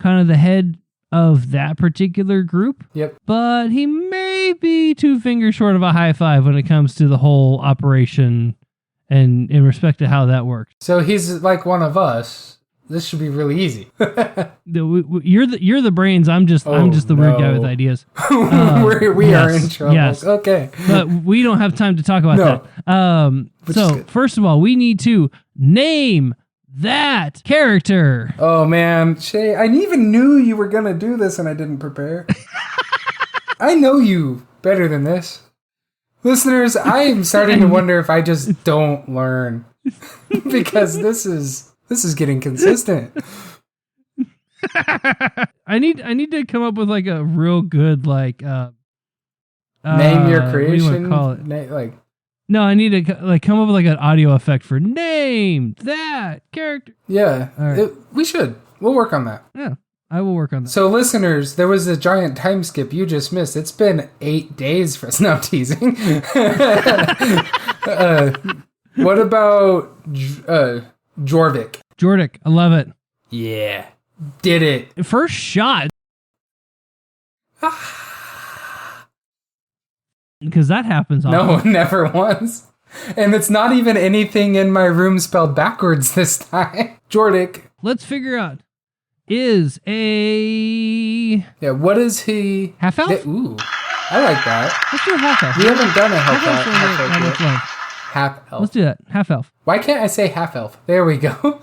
S1: kind of the head of that particular group.
S2: Yep.
S1: But he may be 2 fingers short of a high five when it comes to the whole operation and in respect to how that works.
S2: So he's like one of us. This should be really easy.
S1: You're the brains. I'm just the weird guy with ideas.
S2: We are in trouble.
S1: Yes.
S2: Okay.
S1: But we don't have time to talk about that. So first of all, we need to name that character.
S2: Oh man, Shay, I even knew you were gonna do this and I didn't prepare. I know you better than this. Listeners, I am starting to wonder if I just don't learn. Because this is getting consistent.
S1: I need to come up with like a real good like
S2: name your creation.
S1: What do you call it? No, I need to like come up with like an audio effect for name that character.
S2: Yeah, right. We should. We'll work on that.
S1: Yeah, I will work on that.
S2: So, listeners, there was a giant time skip you just missed. It's been 8 days for us. No, I'm teasing. What about Jorvik?
S1: Jorvik, I love it.
S2: Yeah, did it.
S1: First shot. Because that happens often.
S2: No, never once. And it's not even anything in my room spelled backwards this time. Jorvik.
S1: Let's figure out. Is a...
S2: Yeah, what is he?
S1: Half-elf?
S2: Ooh, I like that.
S1: Let's do a half-elf.
S2: We haven't done a half-elf. Half-elf.
S1: Let's do that. Half-elf.
S2: Why can't I say half-elf? There we go.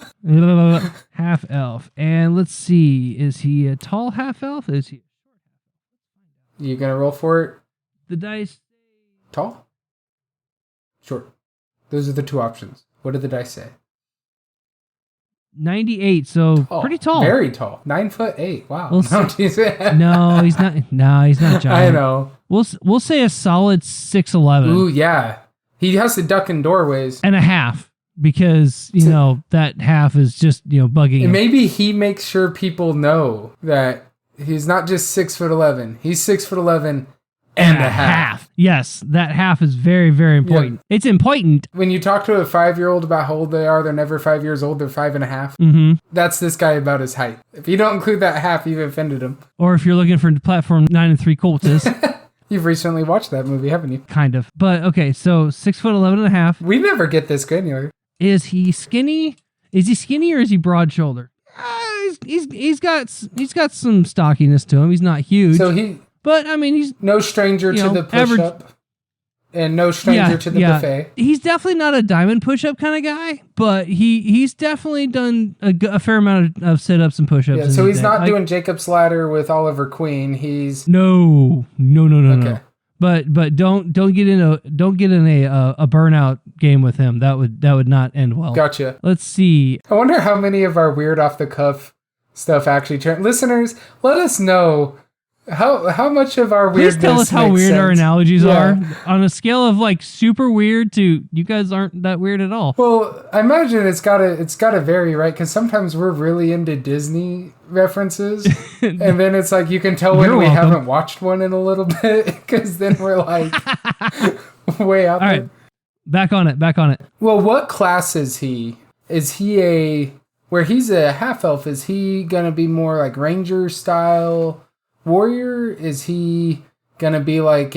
S1: Half-elf. And let's see. Is he a tall half-elf? Is he...
S2: You gonna roll for it?
S1: The dice...
S2: Tall? Short. Those are the two options. What did the dice say?
S1: 98, so pretty tall.
S2: Very tall. 9'8". Wow.
S1: No, he's not. No, he's not giant.
S2: I know.
S1: We'll say a solid 6'11".
S2: Ooh, yeah. He has to duck in doorways.
S1: And a half, because that half is just bugging him.
S2: Maybe he makes sure people know that he's not just 6'11". He's 6'11" and a half.
S1: Yes, that half is very, very important. Yeah. It's important.
S2: When you talk to a 5-year-old about how old they are, they're never 5 years old, they're 5.5.
S1: Mm-hmm.
S2: That's this guy about his height. If you don't include that half, you've offended him.
S1: Or if you're looking for platform 9 3/4.
S2: You've recently watched that movie, haven't you?
S1: Kind of. But okay, so 6'11.5".
S2: We never get this granular.
S1: Is he skinny? Is he skinny or is he broad shouldered? He's got some stockiness to him. He's not huge. But, I mean, he's...
S2: No stranger to the push-up. And no stranger to the buffet.
S1: He's definitely not a diamond push-up kind of guy, but he's definitely done a fair amount of sit-ups and push-ups.
S2: Yeah, so he's not doing Jacob's Ladder with Oliver Queen. He's...
S1: No. Okay. But don't get in a burnout game with him. That would not end well.
S2: Gotcha.
S1: Let's see.
S2: I wonder how many of our weird off-the-cuff stuff actually... Listeners, let us know... How much of our weirdness?
S1: Please tell us how weird our analogies are on a scale of like super weird to you guys aren't that weird at all.
S2: Well, I imagine it's gotta vary, right? Because sometimes we're really into Disney references, and then it's like you can tell when we haven't watched one in a little bit, because then we're like way out there. All right,
S1: back on it.
S2: Well, what class is he? Is he where he's a half elf? Is he gonna be more like ranger style? Warrior? Is he gonna be like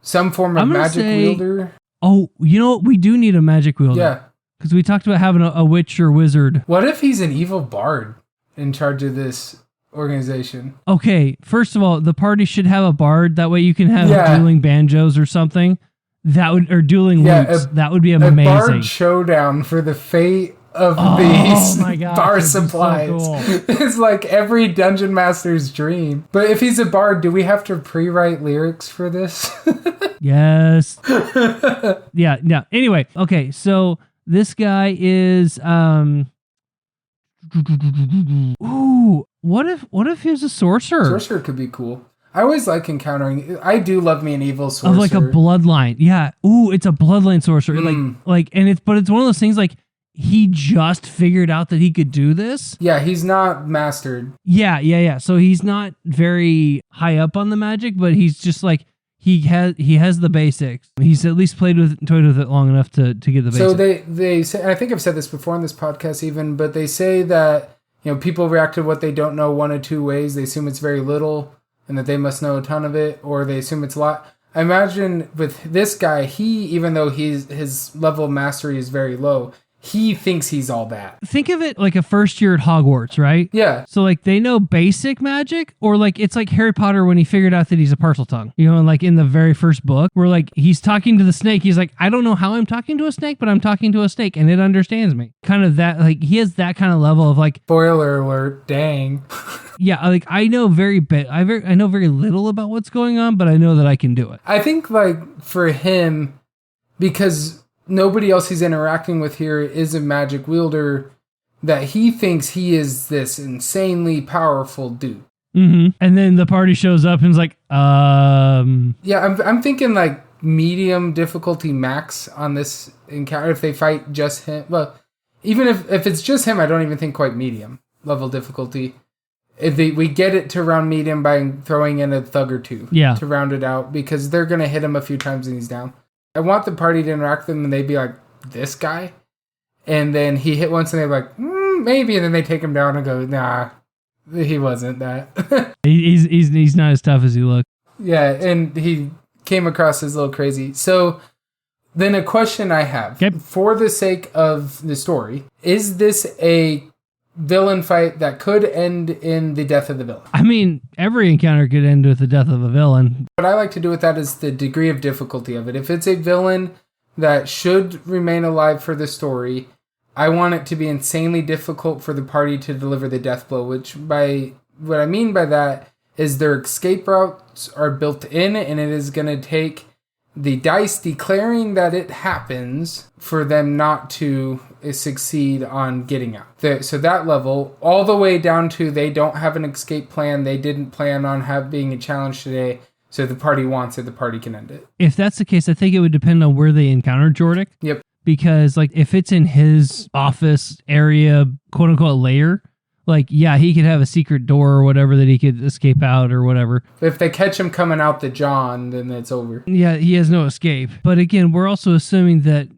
S2: some form of magic wielder?
S1: Oh, we do need a magic wielder.
S2: Yeah,
S1: because we talked about having a witch or wizard.
S2: What if he's an evil bard in charge of this organization?
S1: Okay, first of all, the party should have a bard. That way you can have dueling banjos or something. Or dueling lutes. That would be amazing.
S2: A bard showdown for the fate of these bar supplies. So cool. It's like every dungeon master's dream. But if he's a bard, do we have to pre-write lyrics for this?
S1: Yes. Yeah. Anyway, okay, so this guy is ooh, what if he was a sorcerer?
S2: Sorcerer could be cool. I always like encountering. I do love me an evil sorcerer.
S1: Of like a bloodline. Yeah. Ooh, it's a bloodline sorcerer. But it's one of those things like he just figured out that he could do this.
S2: Yeah, he's not mastered.
S1: Yeah. So he's not very high up on the magic, but he's just like he has the basics. He's at least toyed with it long enough to get the basics.
S2: So they say, I think I've said this before in this podcast even, but they say that people react to what they don't know one of two ways. They assume it's very little and that they must know a ton of it, or they assume it's a lot. I imagine with this guy, even though his level of mastery is very low, he thinks he's all that.
S1: Think of it like a first year at Hogwarts, right?
S2: Yeah.
S1: So like they know basic magic, or like it's like Harry Potter when he figured out that he's a Parseltongue. You know, and like in the very first book, where like he's talking to the snake. He's like, I don't know how I'm talking to a snake, but I'm talking to a snake and it understands me. Kind of that, like he has that kind of level of like,
S2: spoiler alert, dang.
S1: Yeah, like I know I know very little about what's going on, but I know that I can do it.
S2: I think like for him, because nobody else he's interacting with here is a magic wielder, that he thinks he is this insanely powerful dude.
S1: Mm-hmm. And then the party shows up and is like,
S2: Yeah, I'm thinking like medium difficulty max on this encounter if they fight just him. Well, even if it's just him, I don't even think quite medium level difficulty. If we get it to around medium by throwing in a thug or two to round it out, because they're going to hit him a few times and he's down. I want the party to interact with them and they'd be like, this guy? And then he hit once and they're like, maybe. And then they take him down and go, nah, he wasn't that.
S1: he's not as tough as he looked.
S2: Yeah, and he came across as a little crazy. So then a question I have, for the sake of the story, is this a villain fight that could end in the death of the villain?
S1: I mean, every encounter could end with the death of a villain.
S2: What I like to do with that is the degree of difficulty of it. If it's a villain that should remain alive for the story, I want it to be insanely difficult for the party to deliver the death blow, what I mean by that is their escape routes are built in, and it is going to take the dice declaring that it happens for them not to succeed on getting out. So that level, all the way down to they don't have an escape plan, they didn't plan on being a challenge today, so the party wants it, the party can end it.
S1: If that's the case, I think it would depend on where they encountered Jordic.
S2: Yep.
S1: Because like if it's in his office area, quote unquote lair, like, yeah, he could have a secret door or whatever that he could escape out or whatever.
S2: If they catch him coming out the John, then it's over.
S1: Yeah, he has no escape. But again, we're also assuming that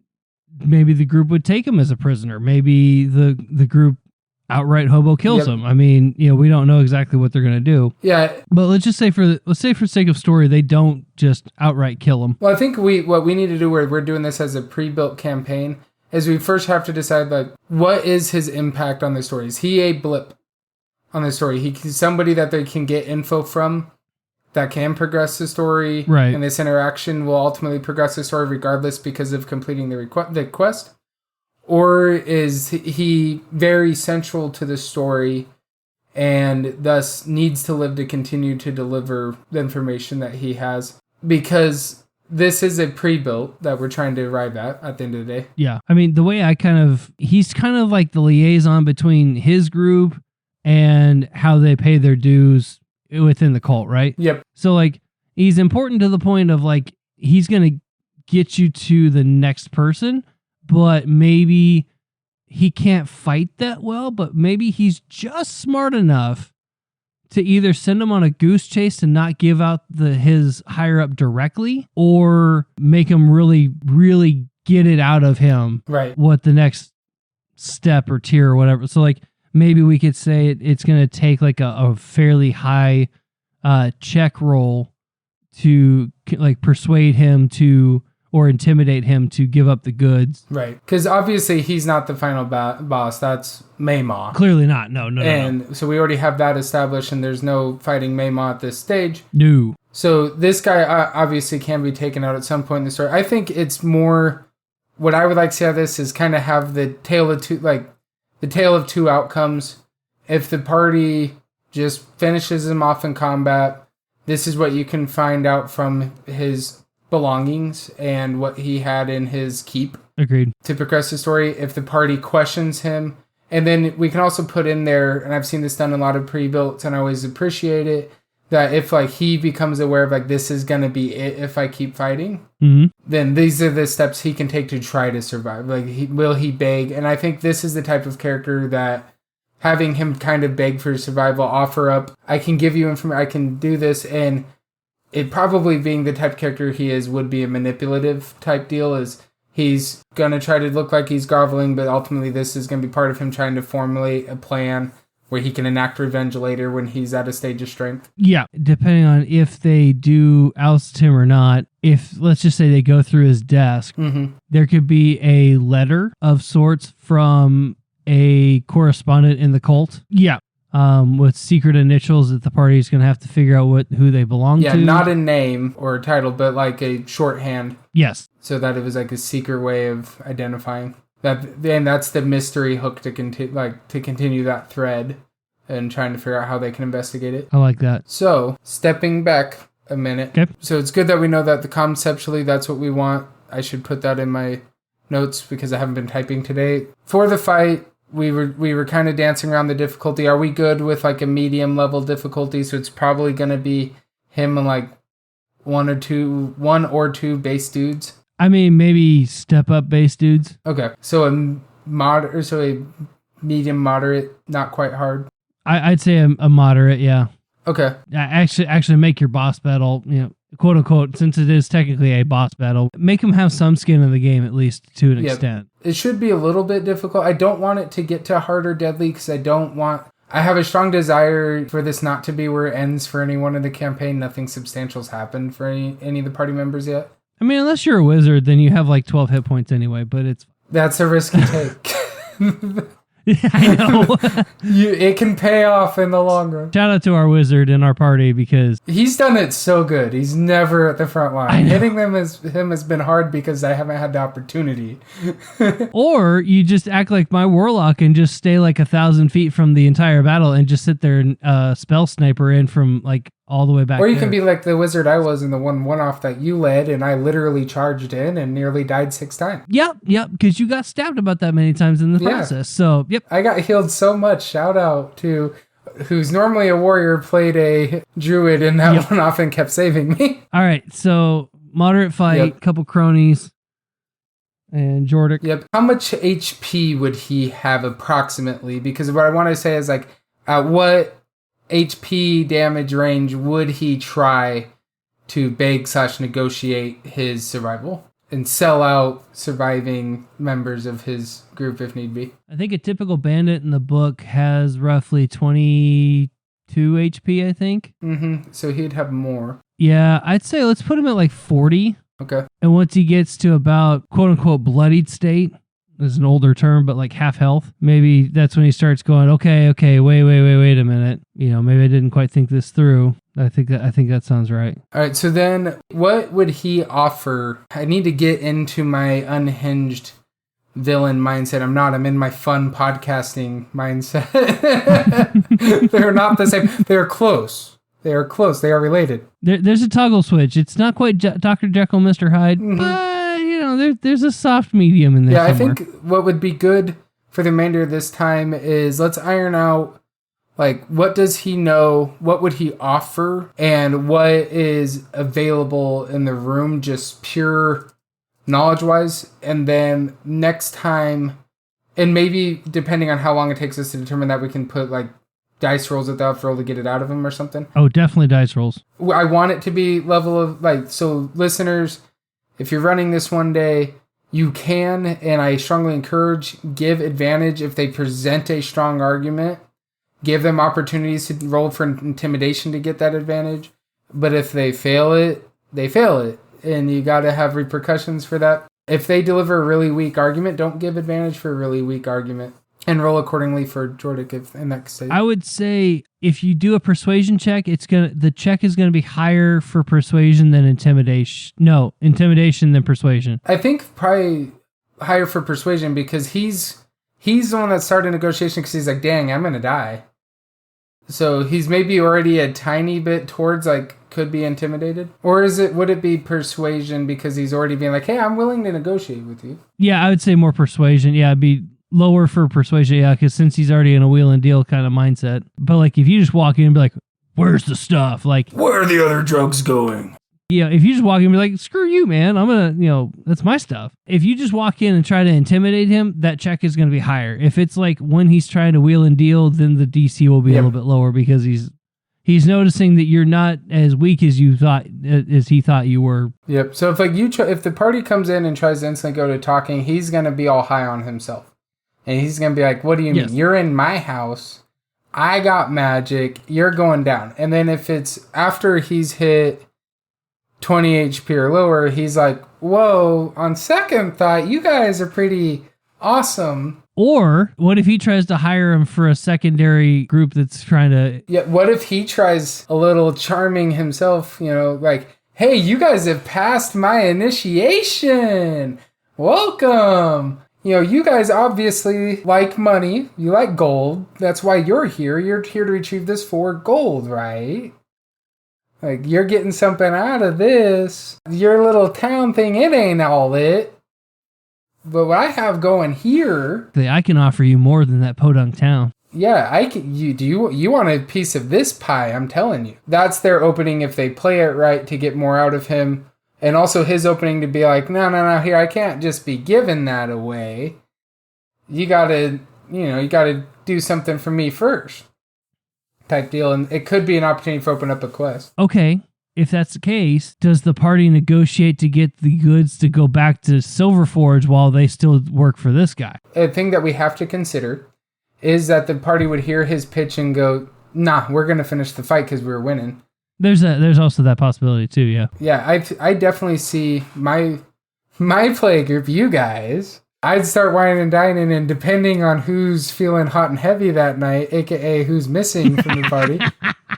S1: maybe the group would take him as a prisoner. Maybe the group outright hobo kills him. I mean, you know, we don't know exactly what they're going to do.
S2: Yeah.
S1: But let's say for sake of story, they don't just outright kill him.
S2: Well, I think what we need to do, where we're doing this as a pre-built campaign, is we first have to decide, like, what is his impact on the story? Is he a blip on the story? He's somebody that they can get info from that can progress the story.
S1: Right.
S2: And this interaction will ultimately progress the story regardless because of completing the quest. Or is he very central to the story and thus needs to live to continue to deliver the information that he has? Because this is a pre-built that we're trying to arrive at the end of the day.
S1: Yeah. I mean, the way he's kind of like the liaison between his group and how they pay their dues within the cult, right?
S2: Yep.
S1: So like, he's important to the point of like, he's going to get you to the next person, but maybe he can't fight that well, but maybe he's just smart enough to either send him on a goose chase to not give out his higher up directly, or make him really, really get it out of him.
S2: Right.
S1: What the next step or tier or whatever. So like maybe we could say it's going to take like a fairly high check roll to like persuade him to, or intimidate him to give up the goods.
S2: Right. Because obviously he's not the final boss. That's Maymaw.
S1: Clearly not. No.
S2: And so we already have that established, and there's no fighting Maymaw at this stage.
S1: No.
S2: So this guy obviously can be taken out at some point in the story. I think it's more, what I would like to see out of this is kind of have the tale of two outcomes. If the party just finishes him off in combat, this is what you can find out from his belongings and what he had in his keep.
S1: Agreed.
S2: To progress the story. If the party questions him, and then we can also put in there, and I've seen this done in a lot of pre-builts and I always appreciate it, that if like he becomes aware of like, this is going to be it if I keep fighting, then these are the steps he can take to try to survive. Like, will he beg? And I think this is the type of character that having him kind of beg for survival, offer up, I can give you information, I can do this, and it probably being the type of character he is would be a manipulative type deal, is he's going to try to look like he's groveling, but ultimately this is going to be part of him trying to formulate a plan where he can enact revenge later when he's at a stage of strength.
S1: Yeah, depending on if they do oust him or not. If, let's just say they go through his desk, there could be a letter of sorts from a correspondent in the cult. Yeah. With secret initials that the party is going to have to figure out who they belong to.
S2: Yeah, not a name or a title, but like a shorthand.
S1: Yes.
S2: So that it was like a secret way of identifying. That's the mystery hook to continue that thread and trying to figure out how they can investigate it.
S1: I like that.
S2: So, stepping back a minute.
S1: Okay.
S2: So it's good that we know that conceptually that's what we want. I should put that in my notes because I haven't been typing today. For the fight, we were kind of dancing around the difficulty. Are we good with like a medium level difficulty? So it's probably going to be him and like one or two base dudes. I
S1: mean, maybe step up base dudes.
S2: Okay, so a medium moderate, not quite hard.
S1: I'd say a moderate, yeah.
S2: Okay.
S1: Actually, make your boss battle, quote unquote, since it is technically a boss battle, make them have some skin in the game at least to an extent.
S2: It should be a little bit difficult. I don't want it to get to hard or deadly because I have a strong desire for this not to be where it ends for anyone in the campaign. Nothing substantial's happened for any of the party members yet.
S1: I mean, unless you're a wizard, then you have like 12 hit points anyway, but
S2: that's a risky take.
S1: I know.
S2: It can pay off in the long run.
S1: Shout out to our wizard in our party because
S2: he's done it so good. He's never at the front line. Hitting him has been hard because I haven't had the opportunity.
S1: Or you just act like my warlock and just stay like 1,000 feet from the entire battle and just sit there and spell sniper in from like all the way back.
S2: Or you can be like the wizard I was in the one-off that you led, and I literally charged in and nearly died 6 times.
S1: Yep, because you got stabbed about that many times in the process. So, yep.
S2: I got healed so much. Shout out to who's normally a warrior, played a druid in that one-off and kept saving me.
S1: All right, so moderate fight, couple cronies, and Jordic.
S2: Yep. How much HP would he have approximately? Because what I want to say is like, what HP damage range would he try to beg/negotiate his survival and sell out surviving members of his group if need be?
S1: I think a typical bandit in the book has roughly 22 HP, I think.
S2: So he'd have more.
S1: Yeah, I'd say let's put him at like 40.
S2: Okay.
S1: And once he gets to about quote unquote bloodied state, this is an older term, but like half health, maybe that's when he starts going, okay, wait a minute. Maybe I didn't quite think this through. I think that sounds right.
S2: All right, so then what would he offer? I need to get into my unhinged villain mindset. I'm in my fun podcasting mindset. They're not the same. They're close. They are close. They are related.
S1: There's a toggle switch. It's not quite Dr. Jekyll, Mr. Hyde, but there's a soft medium in there.
S2: Yeah,
S1: somewhere.
S2: I think what would be good for the remainder of this time is let's iron out, like, what does he know? What would he offer? And what is available in the room, just pure knowledge-wise? And then next time, and maybe depending on how long it takes us to determine that, we can put, like, dice rolls at the up roll to get it out of him or something.
S1: Oh, definitely dice rolls.
S2: I want it to be level of, like, so listeners, if you're running this one day, you can, and I strongly encourage, give advantage if they present a strong argument. Give them opportunities to roll for intimidation to get that advantage. But if they fail it, they fail it. And you got to have repercussions for that. If they deliver a really weak argument, don't give advantage for a really weak argument. And roll accordingly for Jordic if in that state.
S1: I would say if you do a persuasion check, the check is gonna be higher for persuasion than intimidation. No, intimidation than persuasion.
S2: I think probably higher for persuasion because he's the one that started negotiation because he's like, dang, I'm gonna die. So he's maybe already a tiny bit towards like could be intimidated, or would it be persuasion because he's already being like, hey, I'm willing to negotiate with you?
S1: Yeah, I would say more persuasion. Yeah, it'd be lower for persuasion, yeah, because since he's already in a wheel and deal kind of mindset. But like if you just walk in and be like, where's the stuff? Like,
S2: where are the other drugs going?
S1: Yeah, if you just walk in and be like, screw you, man, I'm gonna, that's my stuff. If you just walk in and try to intimidate him, that check is gonna be higher. If it's like when he's trying to wheel and deal, then the DC will be a little bit lower because he's noticing that you're not as weak as he thought you were.
S2: Yep. So if like if the party comes in and tries to instantly go to talking, he's gonna be all high on himself. And he's going to be like, what do you mean? You're in my house. I got magic, you're going down. And then if it's after he's hit 20 HP or lower, he's like, whoa, on second thought, you guys are pretty awesome.
S1: Or what if he tries to hire him for a secondary group that's trying to...
S2: Yeah, what if he tries a little charming himself, like, hey, you guys have passed my initiation. Welcome. You guys obviously like money. You like gold. That's why you're here. You're here to retrieve this 4 gold, right? Like, you're getting something out of this. Your little town thing, it ain't all it. But what I have going here...
S1: I can offer you more than that podunk town.
S2: Yeah, I can. You want a piece of this pie, I'm telling you. That's their opening if they play it right to get more out of him. And also his opening to be like, no, here, I can't just be giving that away. You gotta do something for me first. Type deal. And it could be an opportunity for open up a quest.
S1: Okay, if that's the case, does the party negotiate to get the goods to go back to Silverforge while they still work for this guy?
S2: A thing that we have to consider is that the party would hear his pitch and go, nah, we're going to finish the fight because we were winning.
S1: There's also that possibility too, yeah.
S2: Yeah, I definitely see my play group, you guys, I'd start whining and dining, and depending on who's feeling hot and heavy that night, aka who's missing from the party,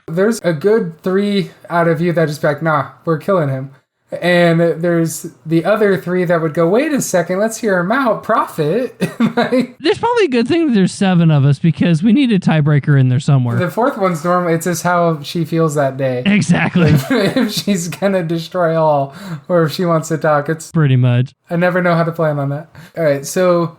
S2: there's a good 3 out of you that just be like, nah, we're killing him. And there's the other 3 that would go, wait a second, let's hear him out, profit.
S1: There's probably a good thing that there's 7 of us because we need a tiebreaker in there somewhere.
S2: The 4th one's normal. It's just how she feels that day.
S1: Exactly.
S2: If she's gonna destroy all, or if she wants to talk, it's
S1: pretty much.
S2: I never know how to plan on that. All right, so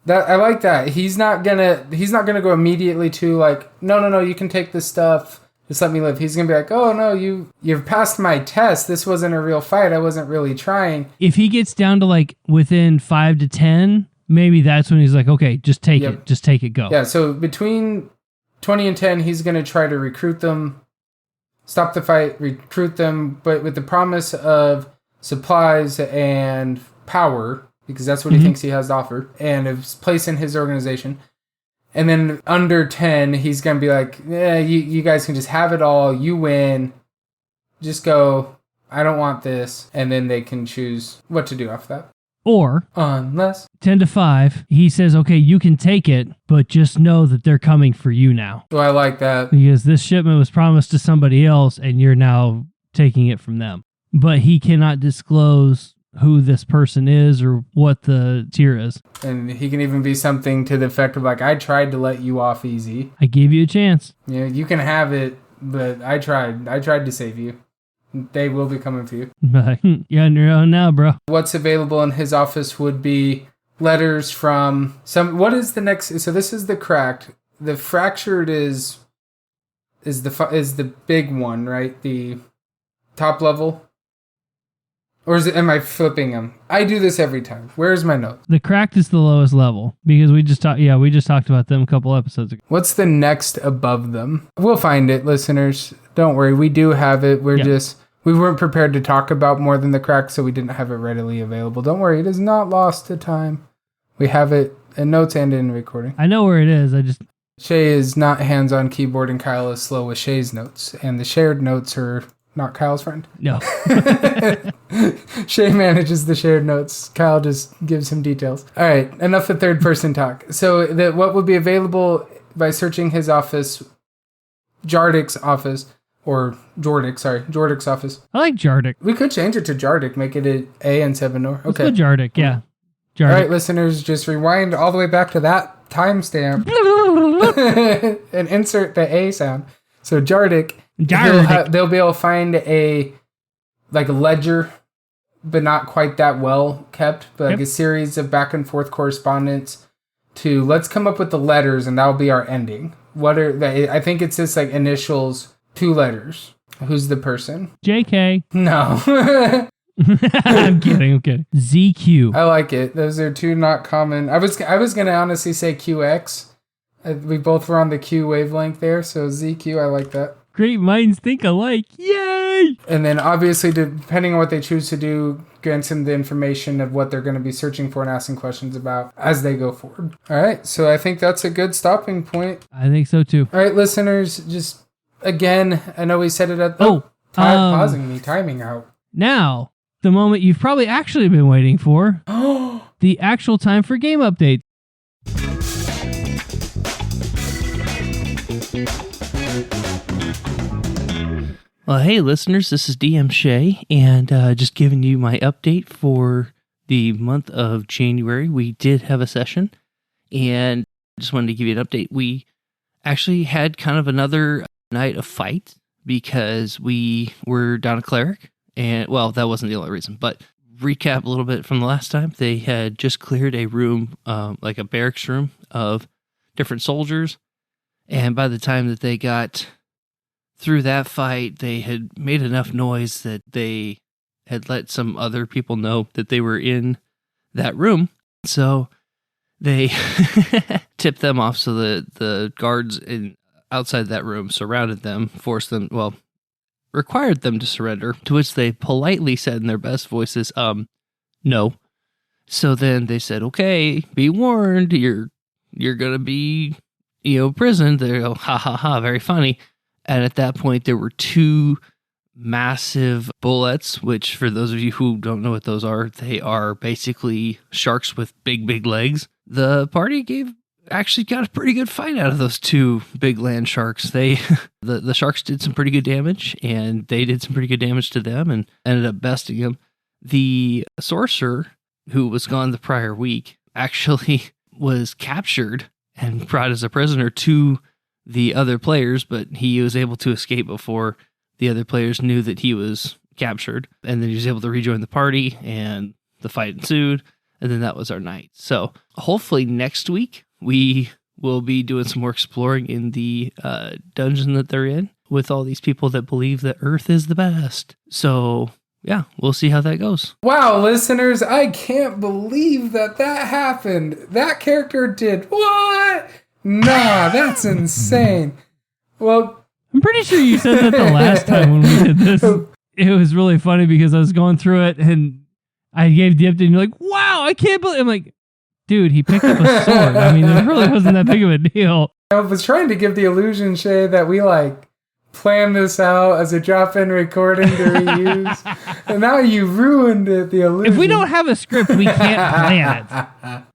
S2: that I like that. He's not gonna go immediately to like, no, you can take this stuff. Just let me live. He's going to be like, oh, no, you've passed my test. This wasn't a real fight. I wasn't really trying.
S1: If he gets down to like within 5 to 10, maybe that's when he's like, okay, just take it. Just take it, go.
S2: Yeah, so between 20 and 10, he's going to try to recruit them, stop the fight, recruit them, but with the promise of supplies and power, because that's what he thinks he has to offer, and a place in his organization. And then under 10, he's going to be like, yeah, you guys can just have it all. You win. Just go. I don't want this. And then they can choose what to do after that.
S1: Or,
S2: unless
S1: 10 to 5, he says, okay, you can take it, but just know that they're coming for you now.
S2: So I like that.
S1: Because this shipment was promised to somebody else, and you're now taking it from them. But he cannot disclose who this person is or what the tier is.
S2: And he can even be something to the effect of like, I tried to let you off easy.
S1: I gave you a chance.
S2: Yeah, you can have it, but I tried to save you. They will be coming for you.
S1: But you're on your own now, bro.
S2: What's available in his office would be letters from some... What is the next... So this is the cracked. The fractured is the big one, right? The top level. Or am I flipping them? I do this every time. Where's my note?
S1: The cracked is the lowest level because we just talked about them a couple episodes ago.
S2: What's the next above them? We'll find it, listeners. Don't worry. We do have it. We weren't prepared to talk about more than the cracked, so we didn't have it readily available. Don't worry. It is not lost to time. We have it in notes and in recording.
S1: I know where it is.
S2: Shea is not hands-on keyboard and Kyle is slow with Shea's notes. And the shared notes are... Not Kyle's friend?
S1: No.
S2: Shea manages the shared notes. Kyle just gives him details. All right, enough of third-person talk. So what would be available by searching his office, Jardic's office, or Jordic's office.
S1: I like Jardic.
S2: We could change it to Jardic, make it an A and 7 or okay.
S1: Let's go Jardic, yeah. Jardic.
S2: All right, listeners, just rewind all the way back to that timestamp and insert the A sound. So Jardic. They'll be able to find a ledger, but not quite that well kept, but a series of back and forth correspondence to let's come up with the letters and that'll be our ending. What are they? I think it's just like initials, 2 letters. Who's the person?
S1: JK.
S2: No.
S1: I'm kidding. ZQ.
S2: I like it. Those are 2 not common. I was going to honestly say QX. We both were on the Q wavelength there, so ZQ, I like that.
S1: Great minds think alike. Yay!
S2: And then obviously, depending on what they choose to do, grants them the information of what they're going to be searching for and asking questions about as they go forward. All right. So I think that's a good stopping point.
S1: I think so too.
S2: All right, listeners, just again, I know we said it at pausing me, timing out.
S1: Now, the moment you've probably actually been waiting for. The actual time for game updates. Well, hey, listeners, this is DM Shea, and just giving you my update for the month of January. We did have a session, and just wanted to give you an update. We actually had kind of another night of fight because we were down a cleric, and, well, that wasn't the only reason, but recap a little bit from the last time. They had just cleared a room, like a barracks room of different soldiers, and by the time that they got through that fight, they had made enough noise that they had let some other people know that they were in that room. So they tipped them off so the guards outside that room surrounded them, required them to surrender, to which they politely said in their best voices, no. So then they said, okay, be warned, you're going to be, imprisoned. They go, ha ha ha, very funny. And at that point, there were two massive bullets, which for those of you who don't know what those are, they are basically sharks with big, big legs. The party actually got a pretty good fight out of those two big land sharks. The sharks did some pretty good damage, and they did some pretty good damage to them and ended up besting them. The sorcerer, who was gone the prior week, actually was captured and brought as a prisoner to the other players, but he was able to escape before the other players knew that he was captured. And then he was able to rejoin the party, and the fight ensued, and then that was our night. So hopefully next week we will be doing some more exploring in the dungeon that they're in with all these people that believe that Earth is the best. So yeah, we'll see how that goes.
S2: Wow, listeners, I can't believe that happened. That character did what? Nah, that's insane. Well,
S1: I'm pretty sure you said that the last time when we did this. It was really funny because I was going through it and I gave the update and you're like, wow, I can't believe. I'm like, dude, he picked up a sword. I mean, it really wasn't that big of a deal.
S2: I was trying to give the illusion, Shay, that we planned this out as a drop-in recording to reuse. And now you ruined it, the illusion.
S1: If we don't have a script, we can't plan it.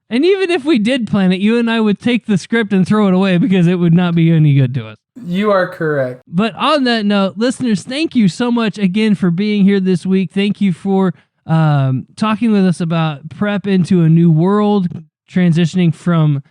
S1: And even if we did plan it, you and I would take the script and throw it away because it would not be any good to us.
S2: You are correct.
S1: But on that note, listeners, thank you so much again for being here this week. Thank you for talking with us about prep into a new world, transitioning from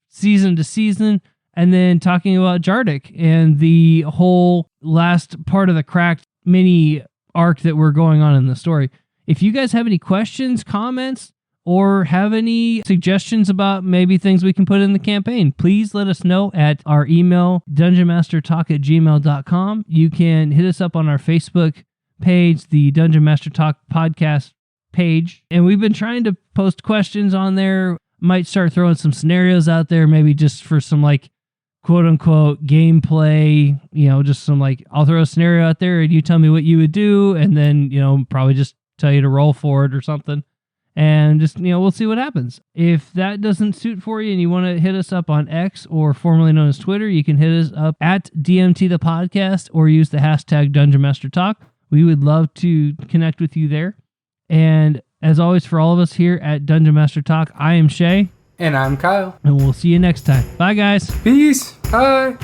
S1: season to season, and then talking about Jardic and the whole last part of the Cracked mini arc that we're going on in the story. If you guys have any questions, comments, or have any suggestions about maybe things we can put in the campaign, please let us know at our email, dungeonmastertalk@gmail.com. You can hit us up on our Facebook page, the Dungeon Master Talk podcast page. And we've been trying to post questions on there. Might start throwing some scenarios out there, maybe just for some quote unquote gameplay, just some I'll throw a scenario out there and you tell me what you would do. And then, probably just tell you to roll for it or something. And just, we'll see what happens. If that doesn't suit for you and you want to hit us up on X, or formerly known as Twitter, you can hit us up at DMT the podcast or use the hashtag Dungeon Master Talk. We would love to connect with you there. And as always, for all of us here at Dungeon Master Talk, I am Shay.
S2: And I'm Kyle.
S1: And we'll see you next time. Bye, guys.
S2: Peace. Bye.